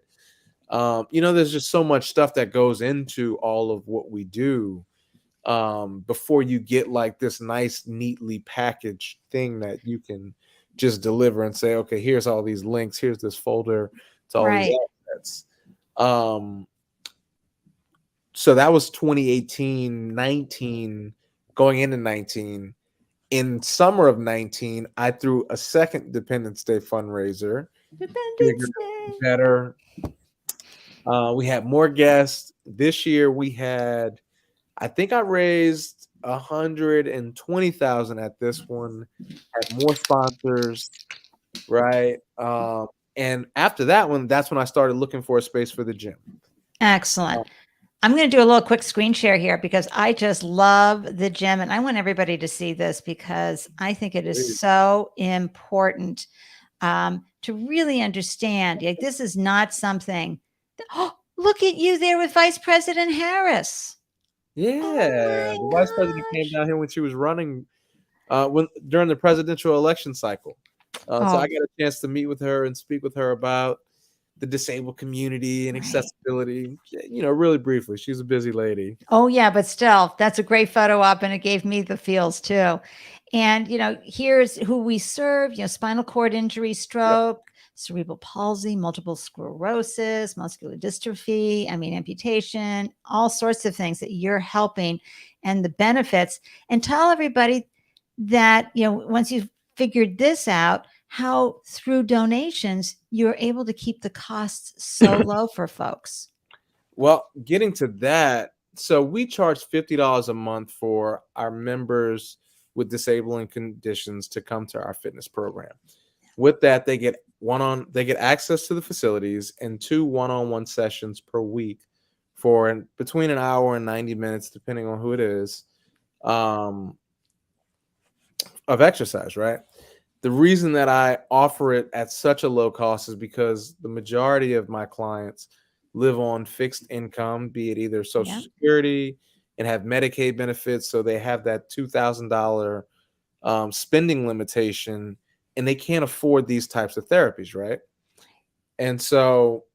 Speaker 2: There's just so much stuff that goes into all of what we do before you get like this nice, neatly packaged thing that you can just deliver and say, okay, here's all these links, here's this folder to all these
Speaker 1: Right.
Speaker 2: assets. Um, so that was 2018, 19, going into 19. In summer of 19, I threw a second Dependence Day fundraiser, bigger,
Speaker 1: Independence Day.
Speaker 2: better. We had more guests. This year we had, I think I raised 120,000 at this one, had more sponsors, right? And after that one, that's when I started looking for a space for the gym.
Speaker 1: Excellent. I'm going to do a little quick screen share here because I just love the gym and I want everybody to see this because I think it is so important to really understand. Like, this is not something. Oh, look at you there with Vice President Harris.
Speaker 2: Yeah,
Speaker 1: Oh
Speaker 2: the
Speaker 1: my
Speaker 2: vice president came
Speaker 1: gosh.
Speaker 2: down here when she was running during the presidential election cycle. So I
Speaker 1: Oh,
Speaker 2: got a chance to meet with her and speak with her about the disabled community and
Speaker 1: right.
Speaker 2: accessibility, really briefly. She's a busy lady.
Speaker 1: Oh, yeah, but still, that's a great photo op, and it gave me the feels too. And, here's who we serve, spinal cord injury,
Speaker 2: Yep.
Speaker 1: stroke, cerebral palsy, multiple sclerosis, muscular dystrophy, amputation, all sorts of things that you're helping and the benefits. And tell everybody that, once you've figured this out, how through donations you're able to keep the costs so low for folks.
Speaker 2: Well, getting to that, so we charge $50 a month for our members with disabling conditions to come to our fitness program. With that, they get access to the facilities and 2 one-on-one sessions per week for between an hour and 90 minutes, depending on who it is, um, of exercise, right? The reason that I offer it at such a low cost is because the majority of my clients live on fixed income, be it either Social
Speaker 1: Yeah.
Speaker 2: Security and have Medicaid benefits. So they have that $2,000 spending limitation and they can't afford these types of therapies, right? And so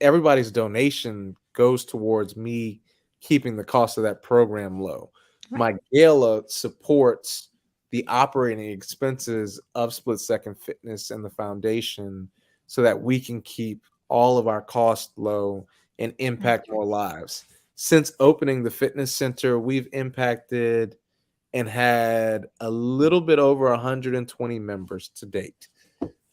Speaker 2: everybody's donation goes towards me keeping the cost of that program low.
Speaker 1: Right.
Speaker 2: My gala supports the operating expenses of Split Second Fitness and the foundation so that we can keep all of our costs low and impact more lives. Since opening the fitness center, we've impacted and had a little bit over 120 members to date.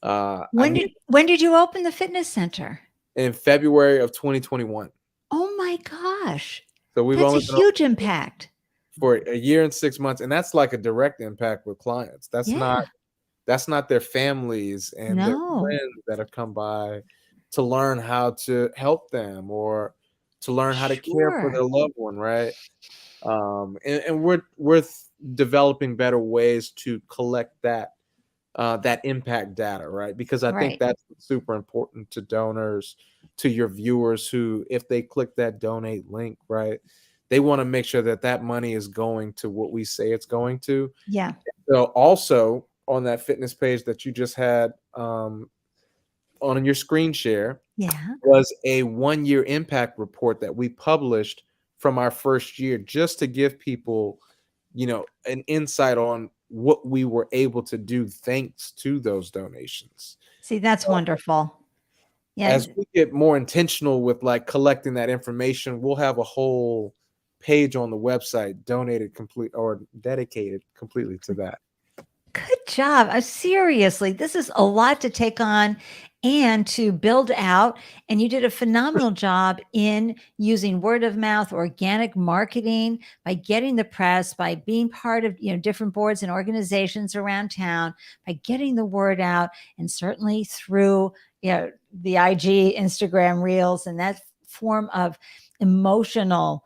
Speaker 1: When did you open the fitness center?
Speaker 2: In February of 2021.
Speaker 1: Oh my gosh.
Speaker 2: So we've
Speaker 1: That's a
Speaker 2: only been
Speaker 1: huge impact.
Speaker 2: for a year and 6 months, and that's like a direct impact with clients. That's
Speaker 1: Yeah.
Speaker 2: not their families and their
Speaker 1: No.
Speaker 2: friends that have come by to learn how to help them or to learn how to care for their
Speaker 1: Sure.
Speaker 2: loved one, right? And we're developing better ways to collect that impact data, right? Because I think
Speaker 1: Right.
Speaker 2: that's super important to donors, to your viewers who, if they click that donate link, right, they want to make sure that that money is going to what we say it's going to.
Speaker 1: Yeah.
Speaker 2: So also on that fitness page that you just had on your screen share
Speaker 1: Yeah.
Speaker 2: was a 1-year impact report that we published from our first year just to give people, an insight on what we were able to do thanks to those donations.
Speaker 1: See, that's wonderful. Yeah.
Speaker 2: As we get more intentional with like collecting that information, we'll have a whole page on the website dedicated completely to that.
Speaker 1: Good job. Seriously, this is a lot to take on and to build out. And you did a phenomenal job in using word of mouth, organic marketing, by getting the press, by being part of different boards and organizations around town, by getting the word out, and certainly through the IG, Instagram reels, and that form of emotional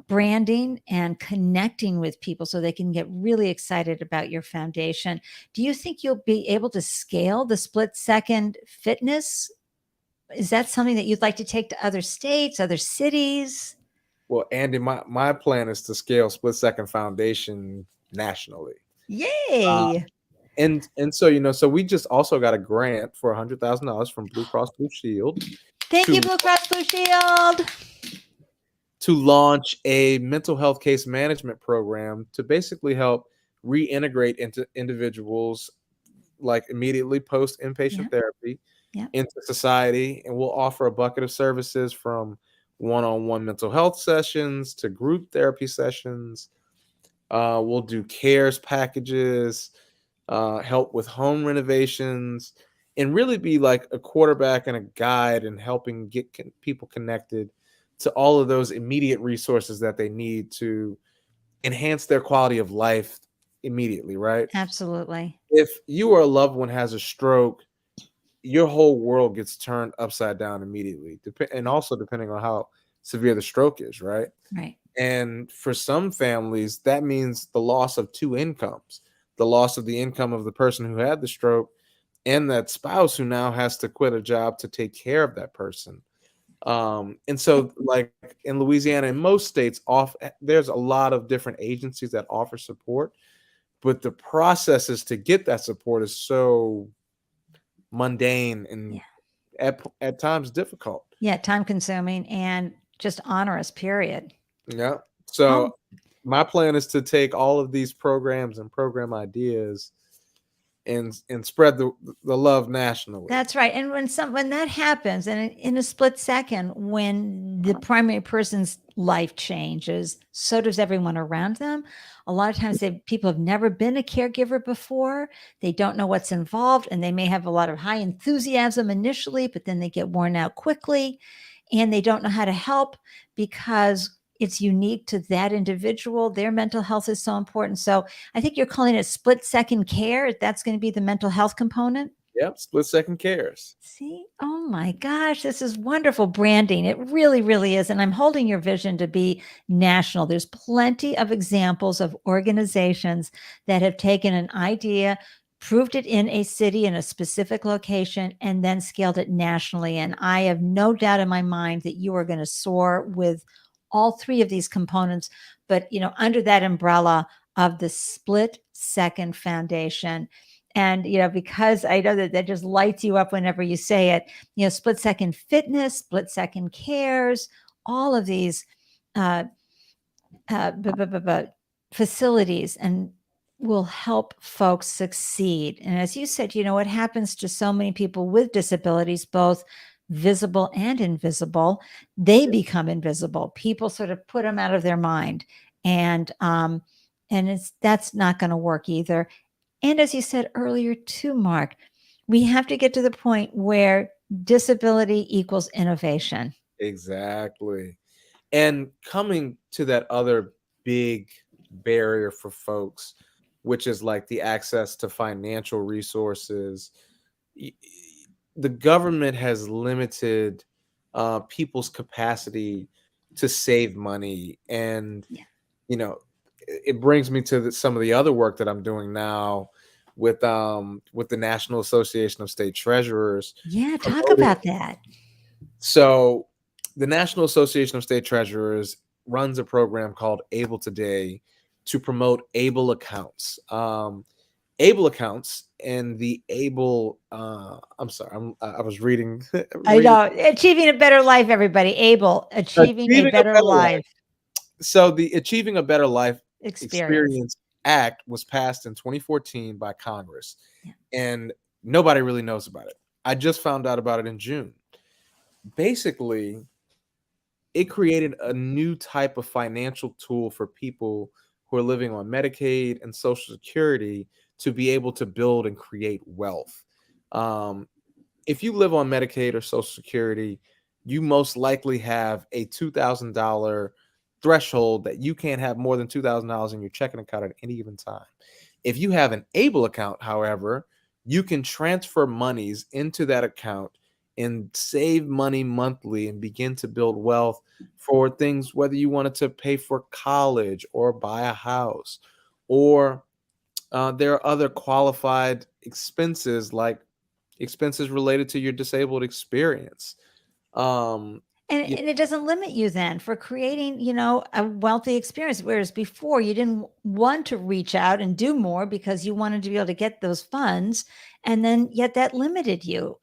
Speaker 1: branding and connecting with people so they can get really excited about your foundation. Do you think you'll be able to scale the Split Second Fitness? Is that something that you'd like to take to other states, other cities?
Speaker 2: Well, Andy, my plan is to scale Split Second Foundation nationally.
Speaker 1: Yay.
Speaker 2: And so so we just also got a grant for $100,000 from Blue Cross Blue Shield.
Speaker 1: Thank you, Blue Cross Blue Shield.
Speaker 2: To launch a mental health case management program to basically help reintegrate into individuals like immediately post inpatient therapy into society. And we'll offer a bucket of services from one-on-one mental health sessions to group therapy sessions. We'll do cares packages, help with home renovations, and really be like a quarterback and a guide in helping get people connected to all of those immediate resources that they need to enhance their quality of life immediately, right?
Speaker 1: Absolutely.
Speaker 2: If you or a loved one has a stroke, your whole world gets turned upside down immediately, and also depending on how severe the stroke is, right?
Speaker 1: Right.
Speaker 2: And for some families, that means the loss of 2 incomes, the loss of the income of the person who had the stroke and that spouse who now has to quit a job to take care of that person. And so like in Louisiana, in most states, there's a lot of different agencies that offer support, but the processes to get that support is so mundane and at times difficult.
Speaker 1: Yeah, time consuming and just onerous, period.
Speaker 2: Yeah. So my plan is to take all of these programs and program ideas and spread the love nationally.
Speaker 1: That's right. And when that happens, and in a split second, when the primary person's life changes, so does everyone around them. A lot of times, people have never been a caregiver before. They don't know what's involved, and they may have a lot of high enthusiasm initially, but then they get worn out quickly, and they don't know how to help because it's unique to that individual. Their mental health is so important. So I think you're calling it split second care. That's going to be the mental health component.
Speaker 2: Yep, split second cares.
Speaker 1: See? Oh my gosh, this is wonderful branding. It really, really is. And I'm holding your vision to be national. There's plenty of examples of organizations that have taken an idea, proved it in a city, in a specific location, and then scaled it nationally. And I have no doubt in my mind that you are going to soar with all three of these components, but under that umbrella of the Split Second Foundation. And, because I know that just lights you up whenever you say it, split second fitness, split second cares, all of these facilities and will help folks succeed. And as you said, what happens to so many people with disabilities, both visible and invisible, they become invisible. People sort of put them out of their mind. And that's not going to work either. And as you said earlier too, Mark, we have to get to the point where disability equals innovation.
Speaker 2: Exactly. And coming to that other big barrier for folks, which is like the access to financial resources. The government has limited people's capacity to save money. And, it brings me to some of the other work that I'm doing now with the National Association of State Treasurers.
Speaker 1: Yeah, talk about that.
Speaker 2: So the National Association of State Treasurers runs a program called Able Today to promote able accounts. Able accounts and the able I'm sorry, I was reading.
Speaker 1: I know. Achieving a better life, everybody. Achieving a better life.
Speaker 2: So the Achieving a Better Life
Speaker 1: Experience
Speaker 2: Act was passed in 2014 by Congress, and nobody really knows about it. I just found out about it in June. Basically, it created a new type of financial tool for people who are living on Medicaid and Social Security to be able to build and create wealth. If you live on Medicaid or Social Security, you most likely have a $2,000 threshold that you can't have more than $2,000 in your checking account at any given time. If you have an ABLE account, however, you can transfer monies into that account and save money monthly and begin to build wealth for things, whether you wanted to pay for college or buy a house, or there are other qualified expenses like expenses related to your disabled experience.
Speaker 1: And it doesn't limit you then for creating, a wealthy experience. Whereas before you didn't want to reach out and do more because you wanted to be able to get those funds. And then yet that limited you.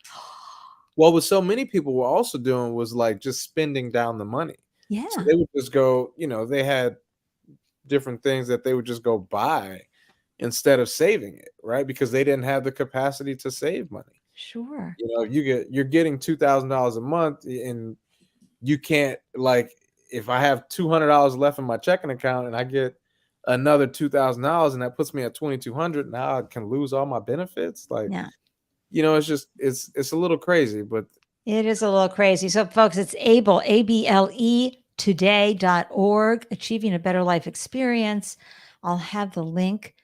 Speaker 2: Well, what so many people were also doing was like just spending down the money.
Speaker 1: Yeah.
Speaker 2: So they would just go, they had different things that they would just go buy instead of saving it, right? Because they didn't have the capacity to save money.
Speaker 1: Sure.
Speaker 2: You're getting $2,000 a month, and you can't, like, if I have $200 left in my checking account and I get another $2,000 and that puts me at $2,200, now I can lose all my benefits. Like, it's just it's a little crazy, but
Speaker 1: it is a little crazy. So folks, it's ABLE, ABLE today.org, Achieving a Better Life Experience. I'll have the link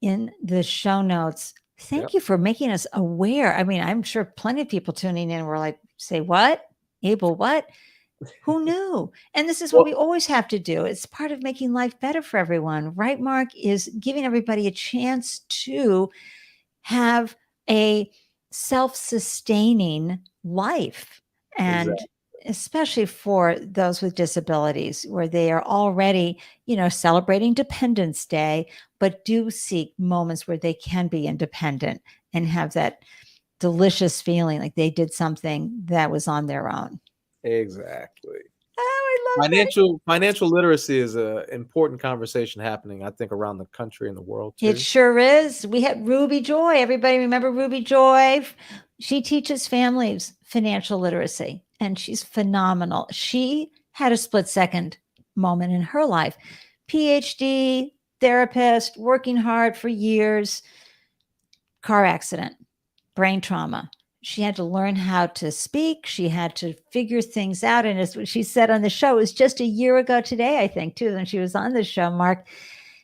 Speaker 1: in the show notes. Thank you for making us aware. I mean, I'm sure plenty of people tuning in were like, say what? ABLE what? Who knew? And this is what we always have to do. It's part of making life better for everyone, right, Mark? Is giving everybody a chance to have a self-sustaining life. And especially for those with disabilities, where they are already, celebrating Dependence Day, but do seek moments where they can be independent and have that delicious feeling like they did something that was on their own.
Speaker 2: Exactly.
Speaker 1: Oh, I
Speaker 2: Financial literacy is an important conversation happening, I think, around the country and the world
Speaker 1: It
Speaker 2: too.
Speaker 1: sure is. We had Ruby Joy. Everybody remember Ruby Joy? She teaches families financial literacy, and she's phenomenal. She had a split second moment in her life. PhD, therapist, working hard for years, car accident, brain trauma. She had to learn how to speak. She had to figure things out. And as she said on the show, it was just a year ago today, I think, too, when she was on the show, Mark.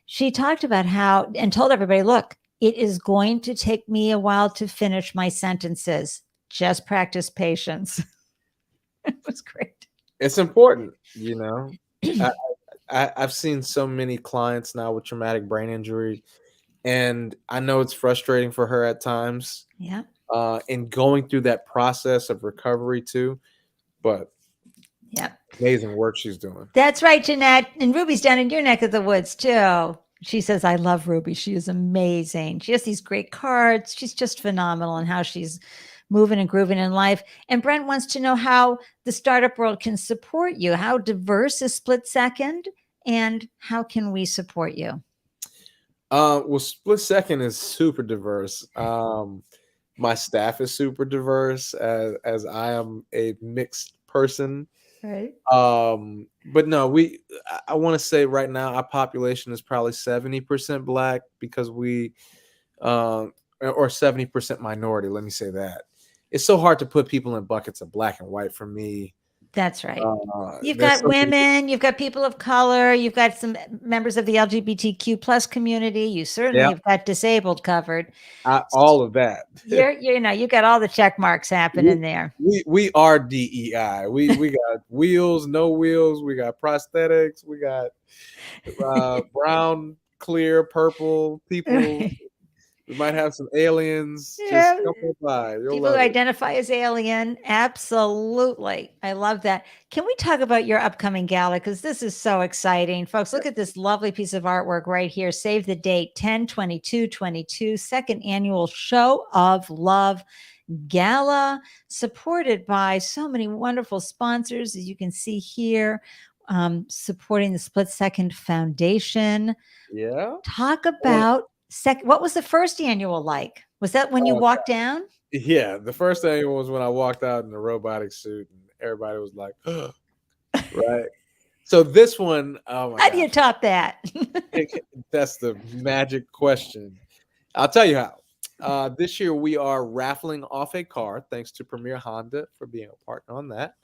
Speaker 1: She talked about how and told everybody, look, it is going to take me a while to finish my sentences. Just practice patience. It was great.
Speaker 2: It's important, you know. I've seen so many clients now with traumatic brain injury, and I know it's frustrating for her at times.
Speaker 1: Yeah.
Speaker 2: And going through that process of recovery too. But
Speaker 1: yeah,
Speaker 2: amazing work she's doing.
Speaker 1: That's right, Jeanette. And Ruby's down in your neck of the woods too. She says, I love Ruby. She is amazing. She has these great cards. She's just phenomenal in how she's moving and grooving in life. And Brent wants to know how the startup world can support you. How diverse is Split Second? And how can we support you?
Speaker 2: Well, Split Second is super diverse. My staff is super diverse as I am a mixed person.
Speaker 1: Right.
Speaker 2: But no, I want to say right now our population is probably 70% Black because we or 70% minority. Let me say that. It's so hard to put people in buckets of Black and white for me.
Speaker 1: That's right. You've
Speaker 2: There's
Speaker 1: got
Speaker 2: so many-
Speaker 1: women, you've got people of color, you've got some members of the LGBTQ plus community. You certainly
Speaker 2: Yeah.
Speaker 1: have got disabled covered.
Speaker 2: all of that.
Speaker 1: You got all the check marks happening there.
Speaker 2: We are DEI. We got wheels, no wheels. We got prosthetics. We got brown, clear, purple people. We might have some aliens.
Speaker 1: Yeah.
Speaker 2: Just come by. You'll
Speaker 1: People who
Speaker 2: love it.
Speaker 1: identify as alien. Absolutely. I love that. Can we talk about your upcoming gala? Because this is so exciting. Folks, look at this lovely piece of artwork right here. Save the date 10/22/22, second annual Show of Love Gala, supported by so many wonderful sponsors, as you can see here, supporting the Split Second Foundation.
Speaker 2: Yeah.
Speaker 1: Talk about what was the first annual like? Was that when you walked down?
Speaker 2: Yeah, the first annual was when I walked out in the robotic suit and everybody was like, right. So this one, oh my
Speaker 1: How
Speaker 2: God.
Speaker 1: do you top that?
Speaker 2: That's the magic question. I'll tell you how. This year we are raffling off a car, thanks to Premier Honda for being a partner on that.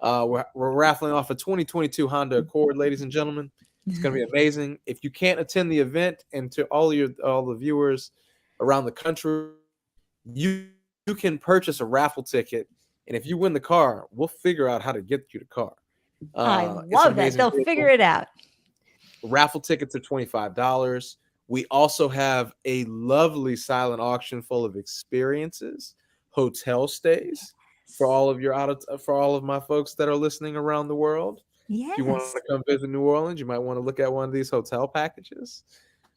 Speaker 2: We're raffling off a 2022 Honda Accord, ladies and gentlemen. It's going to be amazing. If you can't attend the event, and to all the viewers around the country, you can purchase a raffle ticket, and if you win the car, we'll figure out how to get you the car.
Speaker 1: I love that. They'll figure it out.
Speaker 2: Raffle tickets are $25. We also have a lovely silent auction full of experiences, hotel stays for all of my folks that are listening around the world.
Speaker 1: Yes.
Speaker 2: If you want to come visit New Orleans, you might want to look at one of these hotel packages.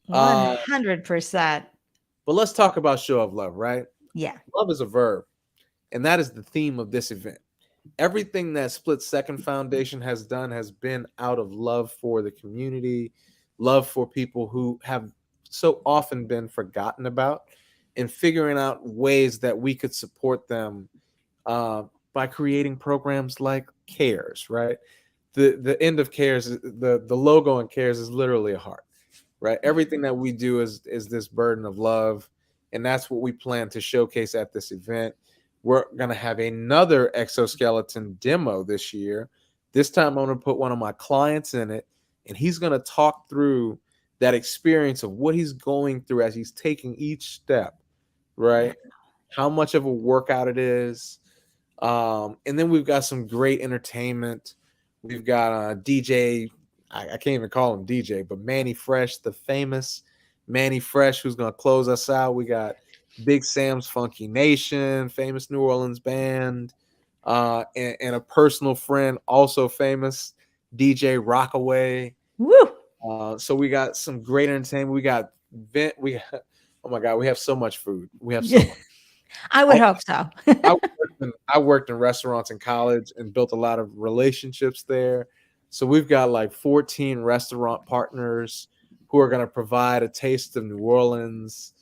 Speaker 1: 100%.
Speaker 2: But let's talk about Show of Love, right?
Speaker 1: Yeah.
Speaker 2: Love is a verb, and that is the theme of this event. Everything that Split Second Foundation has done has been out of love for the community, love for people who have so often been forgotten about, and figuring out ways that we could support them by creating programs like CARES, right? The end of CARES, the logo in CARES is literally a heart, right? Everything that we do is this burden of love, and that's what we plan to showcase at this event. We're going to have another exoskeleton demo this year. This time I'm going to put one of my clients in it, and he's going to talk through that experience of what he's going through as he's taking each step, right? How much of a workout it is. And then we've got some great entertainment. We've got a DJ. I can't even call him DJ, but Manny Fresh, the famous Manny Fresh, who's going to close us out. We got Big Sam's Funky Nation, famous New Orleans band, and a personal friend, also famous, DJ Rockaway.
Speaker 1: Woo!
Speaker 2: So we got some great entertainment. Oh my God, we have so much food. We have so much.
Speaker 1: I would hope so.
Speaker 2: I worked in restaurants in college and built a lot of relationships there. So we've got like 14 restaurant partners who are going to provide a taste of New Orleans.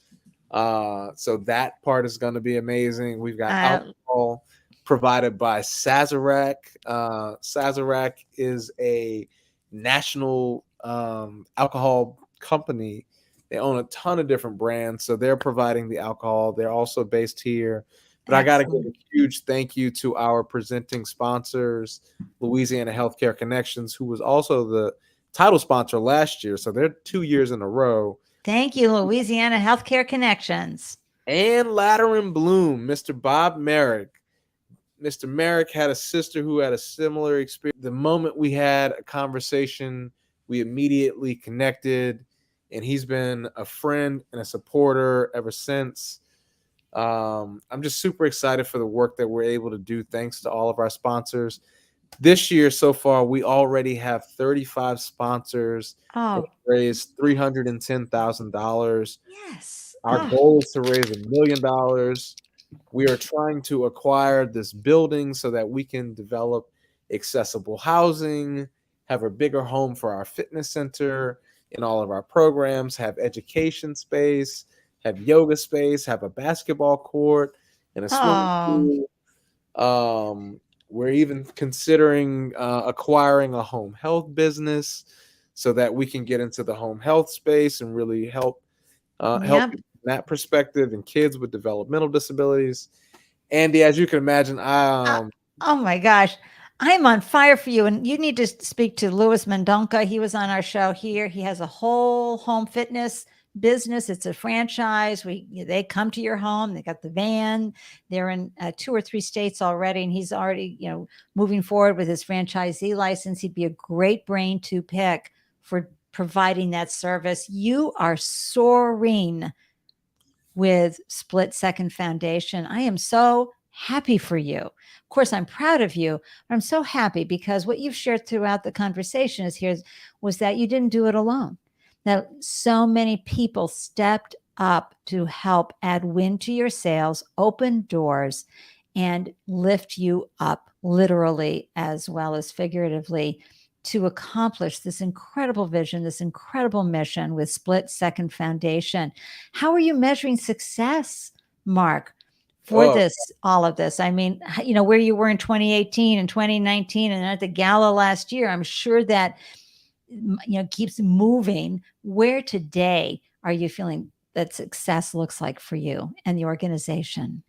Speaker 2: So that part is going to be amazing. We've got
Speaker 1: Uh,
Speaker 2: alcohol provided by Sazerac. Sazerac is a national alcohol company. They own a ton of different brands, so they're providing the alcohol. They're also based here. But I got to give a
Speaker 1: Excellent.
Speaker 2: huge thank you to our presenting sponsors, Louisiana Healthcare Connections, who was also the title sponsor last year. So they're 2 years in a row.
Speaker 1: Thank you, Louisiana Healthcare Connections.
Speaker 2: And Ladder and Bloom, Mr. Bob Merrick. Mr. Merrick had a sister who had a similar experience. The moment we had a conversation, we immediately connected, and he's been a friend and a supporter ever since. I'm just super excited for the work that we're able to do thanks to all of our sponsors. This year so far, we already have 35 sponsors and
Speaker 1: Oh,
Speaker 2: raised $310,000.
Speaker 1: yes.
Speaker 2: Our
Speaker 1: Oh,
Speaker 2: goal is to raise $1 million. We are trying to acquire this building so that we can develop accessible housing, have a bigger home for our fitness center in all of our programs, have education space, have yoga space, have a basketball court and a swimming
Speaker 1: oh,
Speaker 2: pool. We're even considering acquiring a home health business so that we can get into the home health space and really help
Speaker 1: yep.
Speaker 2: from that perspective and kids with developmental disabilities. Andy, as you can imagine,
Speaker 1: Uh, oh my gosh. I'm on fire for you. And you need to speak to Louis Mendonca. He was on our show here. He has a whole home fitness business. It's a franchise. They come to your home. They got the van. They're in 2 or 3 states already. And he's already, moving forward with his franchisee license. He'd be a great brain to pick for providing that service. You are soaring with Split Second Foundation. I am so happy for you. Of course, I'm proud of you, but I'm so happy because what you've shared throughout the conversation was that you didn't do it alone. That so many people stepped up to help add wind to your sails, open doors, and lift you up, literally as well as figuratively, to accomplish this incredible vision, this incredible mission with Split Second Foundation. How are you measuring success, Mark, for
Speaker 2: oh,
Speaker 1: all of this? I mean, where you were in 2018 and 2019 and at the gala last year, I'm sure that, keeps moving. Where today are you feeling that success looks like for you and the organization?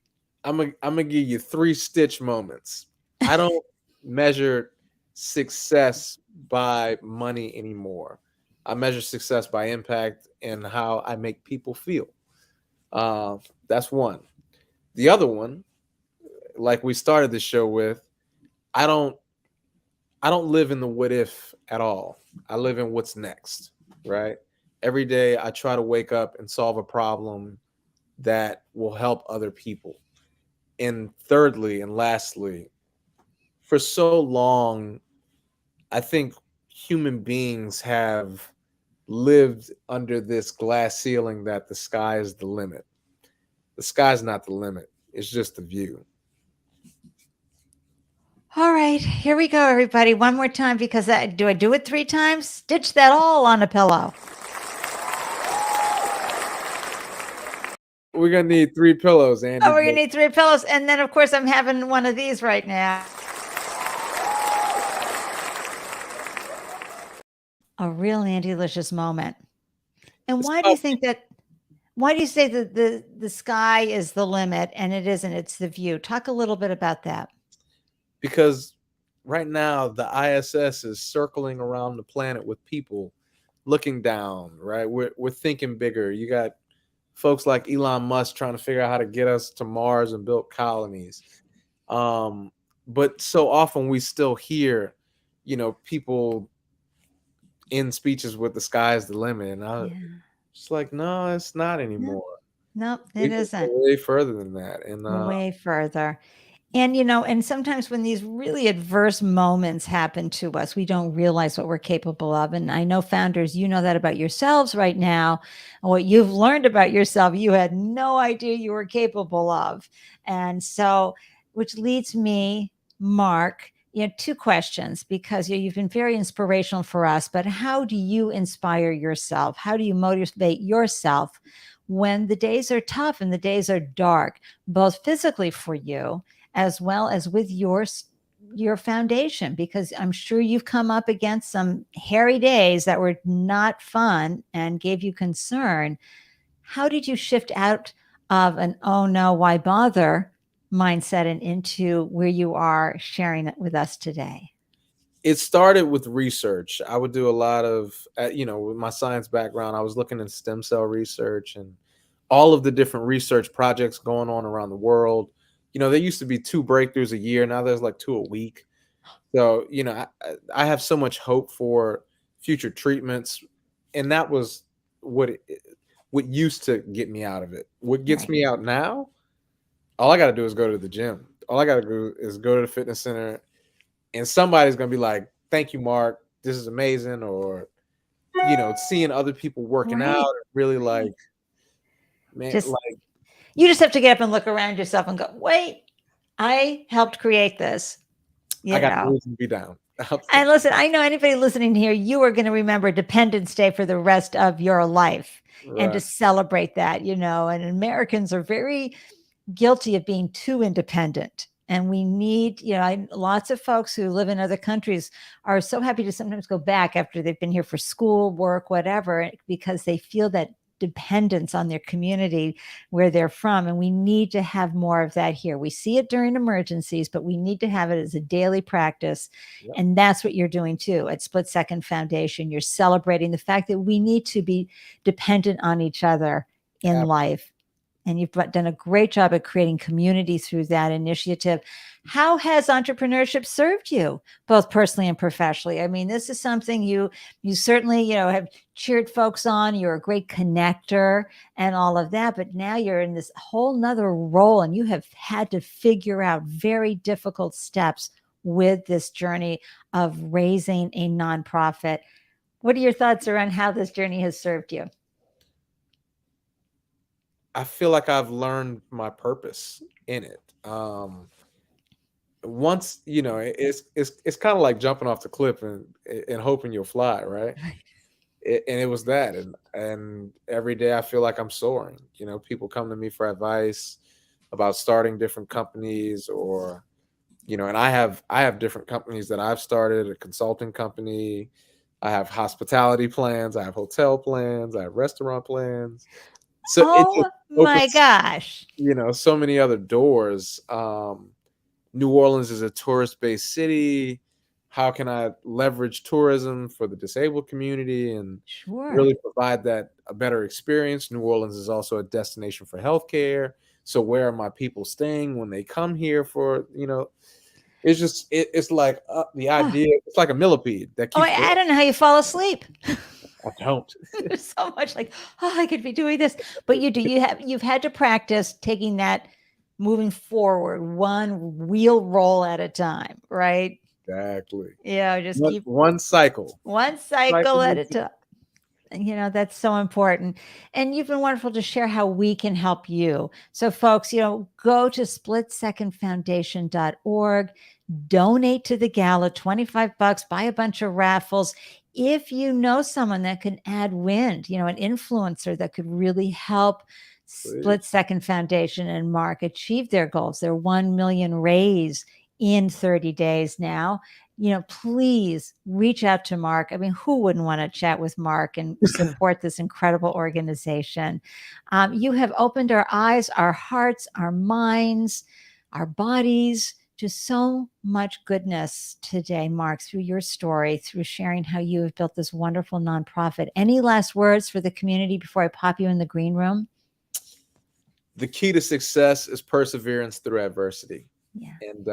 Speaker 2: I'm gonna give you 3 stitch moments. I don't measure success by money anymore. I measure success by impact and how I make people feel. That's one. The other one, like we started the show with, I don't I don't live in the what if at all. I live in what's next, right? Every day I try to wake up and solve a problem that will help other people. And thirdly and lastly, for so long, I think human beings have lived under this glass ceiling that the sky is the limit. The sky's not the limit, it's just the view.
Speaker 1: All right, here we go, everybody. One more time because do I do it 3 times? Stitch that all on a pillow.
Speaker 2: We're gonna need 3 pillows, Andy.
Speaker 1: Oh, we're gonna need 3 pillows, and then of course I'm having one of these right now. A real Andy-licious moment. And
Speaker 2: It's
Speaker 1: why do you
Speaker 2: about
Speaker 1: think that? Why do you say that the sky is the limit and it isn't? It's the view. Talk a little bit about that.
Speaker 2: because right now the ISS is circling around the planet with people looking down, right? We're thinking bigger. You got folks like Elon Musk trying to figure out how to get us to Mars and build colonies. But so often we still hear, people in speeches with the sky's the limit. And I
Speaker 1: Yeah.
Speaker 2: just like, no, it's not
Speaker 1: No,
Speaker 2: anymore.
Speaker 1: no,
Speaker 2: We
Speaker 1: it
Speaker 2: can go
Speaker 1: isn't.
Speaker 2: way further than that. And
Speaker 1: Way further. And, and sometimes when these really adverse moments happen to us, we don't realize what we're capable of. And I know founders, you know that about yourselves right now. And what you've learned about yourself, you had no idea you were capable of. And so, which leads me, Mark, two questions, because you've been very inspirational for us, but how do you inspire yourself? How do you motivate yourself when the days are tough and the days are dark, both physically for you as well as with your foundation? Because I'm sure you've come up against some hairy days that were not fun and gave you concern. How did you shift out of an oh no, why bother mindset and into where you are sharing it with us today?
Speaker 2: It started with research. I would do a lot of, with my science background, I was looking at stem cell research and all of the different research projects going on around the world. There used to be 2 breakthroughs a year. Now there's like 2 a week. So, I have so much hope for future treatments. And that was what what used to get me out of it. What gets
Speaker 1: Right.
Speaker 2: me out now, all I got to do is go to the gym. All I got to do is go to the fitness center, and somebody's going to be like, "Thank you, Mark. This is amazing." Or, seeing other people working out,
Speaker 1: Right.
Speaker 2: really like, man,
Speaker 1: Just
Speaker 2: like,
Speaker 1: you just have to get up and look around yourself and go, wait, I helped create this,
Speaker 2: I
Speaker 1: you
Speaker 2: got no
Speaker 1: know.
Speaker 2: reason to be down.
Speaker 1: And listen, I know anybody listening here, you are going to remember Dependence Day for the rest of your life and to
Speaker 2: Right.
Speaker 1: celebrate that, and Americans are very guilty of being too independent. And we need, lots of folks who live in other countries are so happy to sometimes go back after they've been here for school, work, whatever, because they feel that dependence on their community where they're from. And we need to have more of that here. We see it during emergencies, but we need to have it as a daily practice.
Speaker 2: Yep.
Speaker 1: And that's what you're doing too at Split Second Foundation. You're celebrating the fact that we need to be dependent on each other in life. And you've done a great job at creating community through that initiative. How has entrepreneurship served you, both personally and professionally? I mean, this is something you certainly, have cheered folks on. You're a great connector and all of that. But now you're in this whole nother role, and you have had to figure out very difficult steps with this journey of raising a nonprofit. What are your thoughts around how this journey has served you?
Speaker 2: I feel like I've learned my purpose in it. Once it's kind of like jumping off the cliff and hoping you'll fly, right? And it was that, and every day I feel like I'm soaring. People come to me for advice about starting different companies, or and I have different companies that I've started, a consulting company. I have hospitality plans, I have hotel plans, I have restaurant plans. So it just
Speaker 1: Oh my
Speaker 2: opens,
Speaker 1: gosh.
Speaker 2: so many other doors. New Orleans is a tourist-based city. How can I leverage tourism for the disabled community and
Speaker 1: Sure.
Speaker 2: really provide that a better experience? New Orleans is also a destination for healthcare. So where are my people staying when they come here for, it's just it's like the
Speaker 1: Oh,
Speaker 2: idea, it's like a millipede that
Speaker 1: oh,
Speaker 2: keeps growing.
Speaker 1: I don't know how you fall asleep.
Speaker 2: I don't.
Speaker 1: There's so much like, oh, I could be doing this. But you've had to practice taking that, moving forward one real roll at a time, right?
Speaker 2: Exactly.
Speaker 1: Just
Speaker 2: One
Speaker 1: keep
Speaker 2: one cycle.
Speaker 1: one
Speaker 2: Cycle
Speaker 1: cycle at a
Speaker 2: moves.
Speaker 1: time. That's so important. And you've been wonderful to share how we can help you. So folks, go to splitsecondfoundation.org, donate to the gala, $25, buy a bunch of raffles. If you know someone that can add wind, an influencer that could really help
Speaker 2: Please.
Speaker 1: Split Second Foundation and Mark achieve their goals, their 1 million raise in 30 days now, please reach out to Mark. I mean, who wouldn't want to chat with Mark and support this incredible organization? You have opened our eyes, our hearts, our minds, our bodies to so much goodness today, Mark, through your story, through sharing how you have built this wonderful nonprofit. Any last words for the community before I pop you in the green room?
Speaker 2: The key to success is perseverance through adversity.
Speaker 1: Yeah.
Speaker 2: And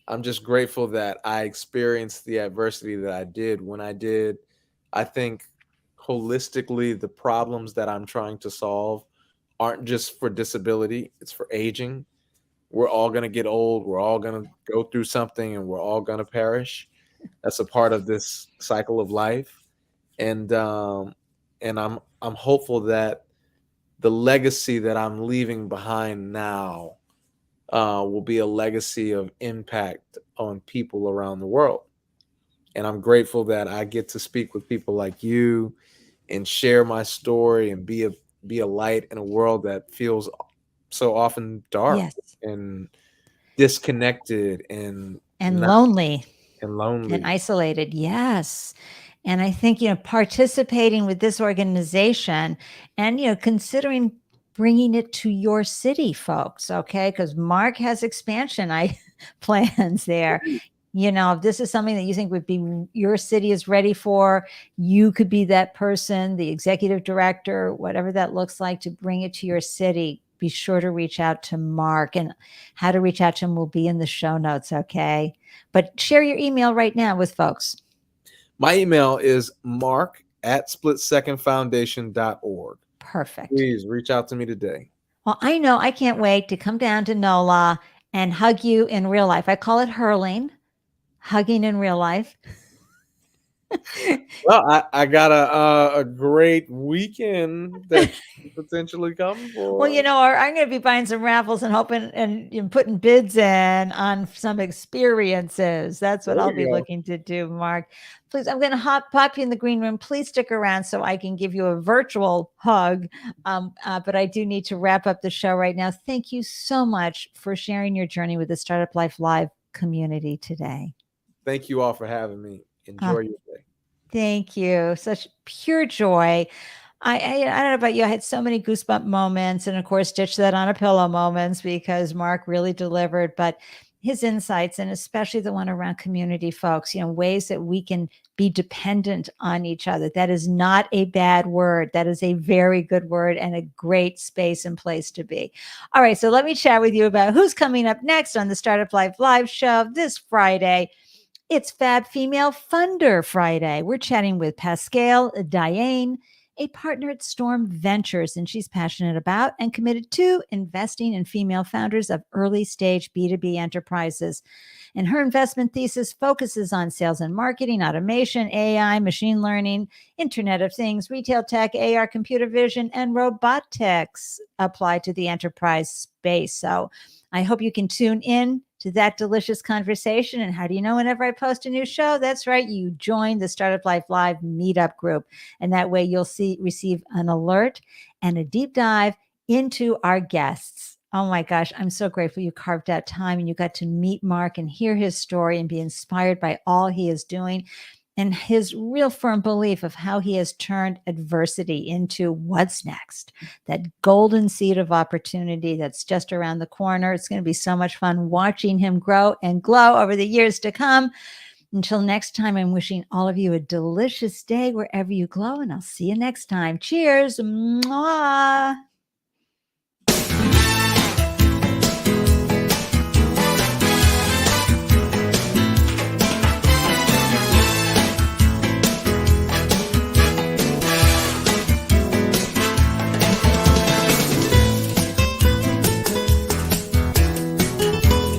Speaker 2: I'm just grateful that I experienced the adversity that I did when I did. I think holistically, the problems that I'm trying to solve aren't just for disability, it's for aging. We're all going to get old. We're all going to go through something, and we're all going to perish. That's a part of this cycle of life. And I'm hopeful that the legacy that I'm leaving behind now will be a legacy of impact on people around the world. And I'm grateful that I get to speak with people like you and share my story and be a light in a world that feels so often dark
Speaker 1: Yes.
Speaker 2: and disconnected and
Speaker 1: And
Speaker 2: not
Speaker 1: lonely
Speaker 2: and
Speaker 1: and
Speaker 2: lonely.
Speaker 1: isolated. Yes. And I think, participating with this organization and, considering bringing it to your city, folks. Okay. Because Mark has expansion plans there. If this is something that you think would be your city is ready for, you could be that person, the executive director, whatever that looks like, to bring it to your city. Be sure to reach out to Mark, and how to reach out to him will be in the show notes. Okay. But share your email right now with folks.
Speaker 2: My email is mark@splitsecondfoundation.org.
Speaker 1: Perfect.
Speaker 2: Please reach out to me today.
Speaker 1: Well, I know I can't wait to come down to NOLA and hug you in real life. I call it hurling, hugging in real life.
Speaker 2: Well, I got a great weekend that you can potentially come for.
Speaker 1: Well, I'm going to be buying some raffles and hoping and putting bids in on some experiences. That's what
Speaker 2: There
Speaker 1: I'll
Speaker 2: you
Speaker 1: be
Speaker 2: go.
Speaker 1: looking to do, Mark. Please, I'm going to pop you in the green room. Please stick around so I can give you a virtual hug. But I do need to wrap up the show right now. Thank you so much for sharing your journey with the Startup Life Live community today.
Speaker 2: Thank you all for having me. Enjoy your day.
Speaker 1: Thank you. Such pure joy. I don't know about you. I had so many goosebump moments, and of course, Ditch That on a Pillow moments, because Mark really delivered. But his insights, and especially the one around community folks, ways that we can be dependent on each other. That is not a bad word. That is a very good word and a great space and place to be. All right. So let me chat with you about who's coming up next on the Startup Life Live show this Friday. It's Fab Female Funder Friday. We're chatting with Pascal Diane, a partner at Storm Ventures, and she's passionate about and committed to investing in female founders of early stage B2B enterprises. And her investment thesis focuses on sales and marketing, automation, AI, machine learning, Internet of Things, retail tech, AR, computer vision, and robotics applied to the enterprise space. So I hope you can tune in to that delicious conversation. And how do you know whenever I post a new show? That's right. You join the Startup Life Live meetup group. And that way you'll receive an alert and a deep dive into our guests. Oh my gosh, I'm so grateful you carved out time and you got to meet Mark and hear his story and be inspired by all he is doing, and his real firm belief of how he has turned adversity into what's next, that golden seed of opportunity that's just around the corner. It's going to be so much fun watching him grow and glow over the years to come. Until next time, I'm wishing all of you a delicious day wherever you glow, and I'll see you next time. Cheers. Mwah.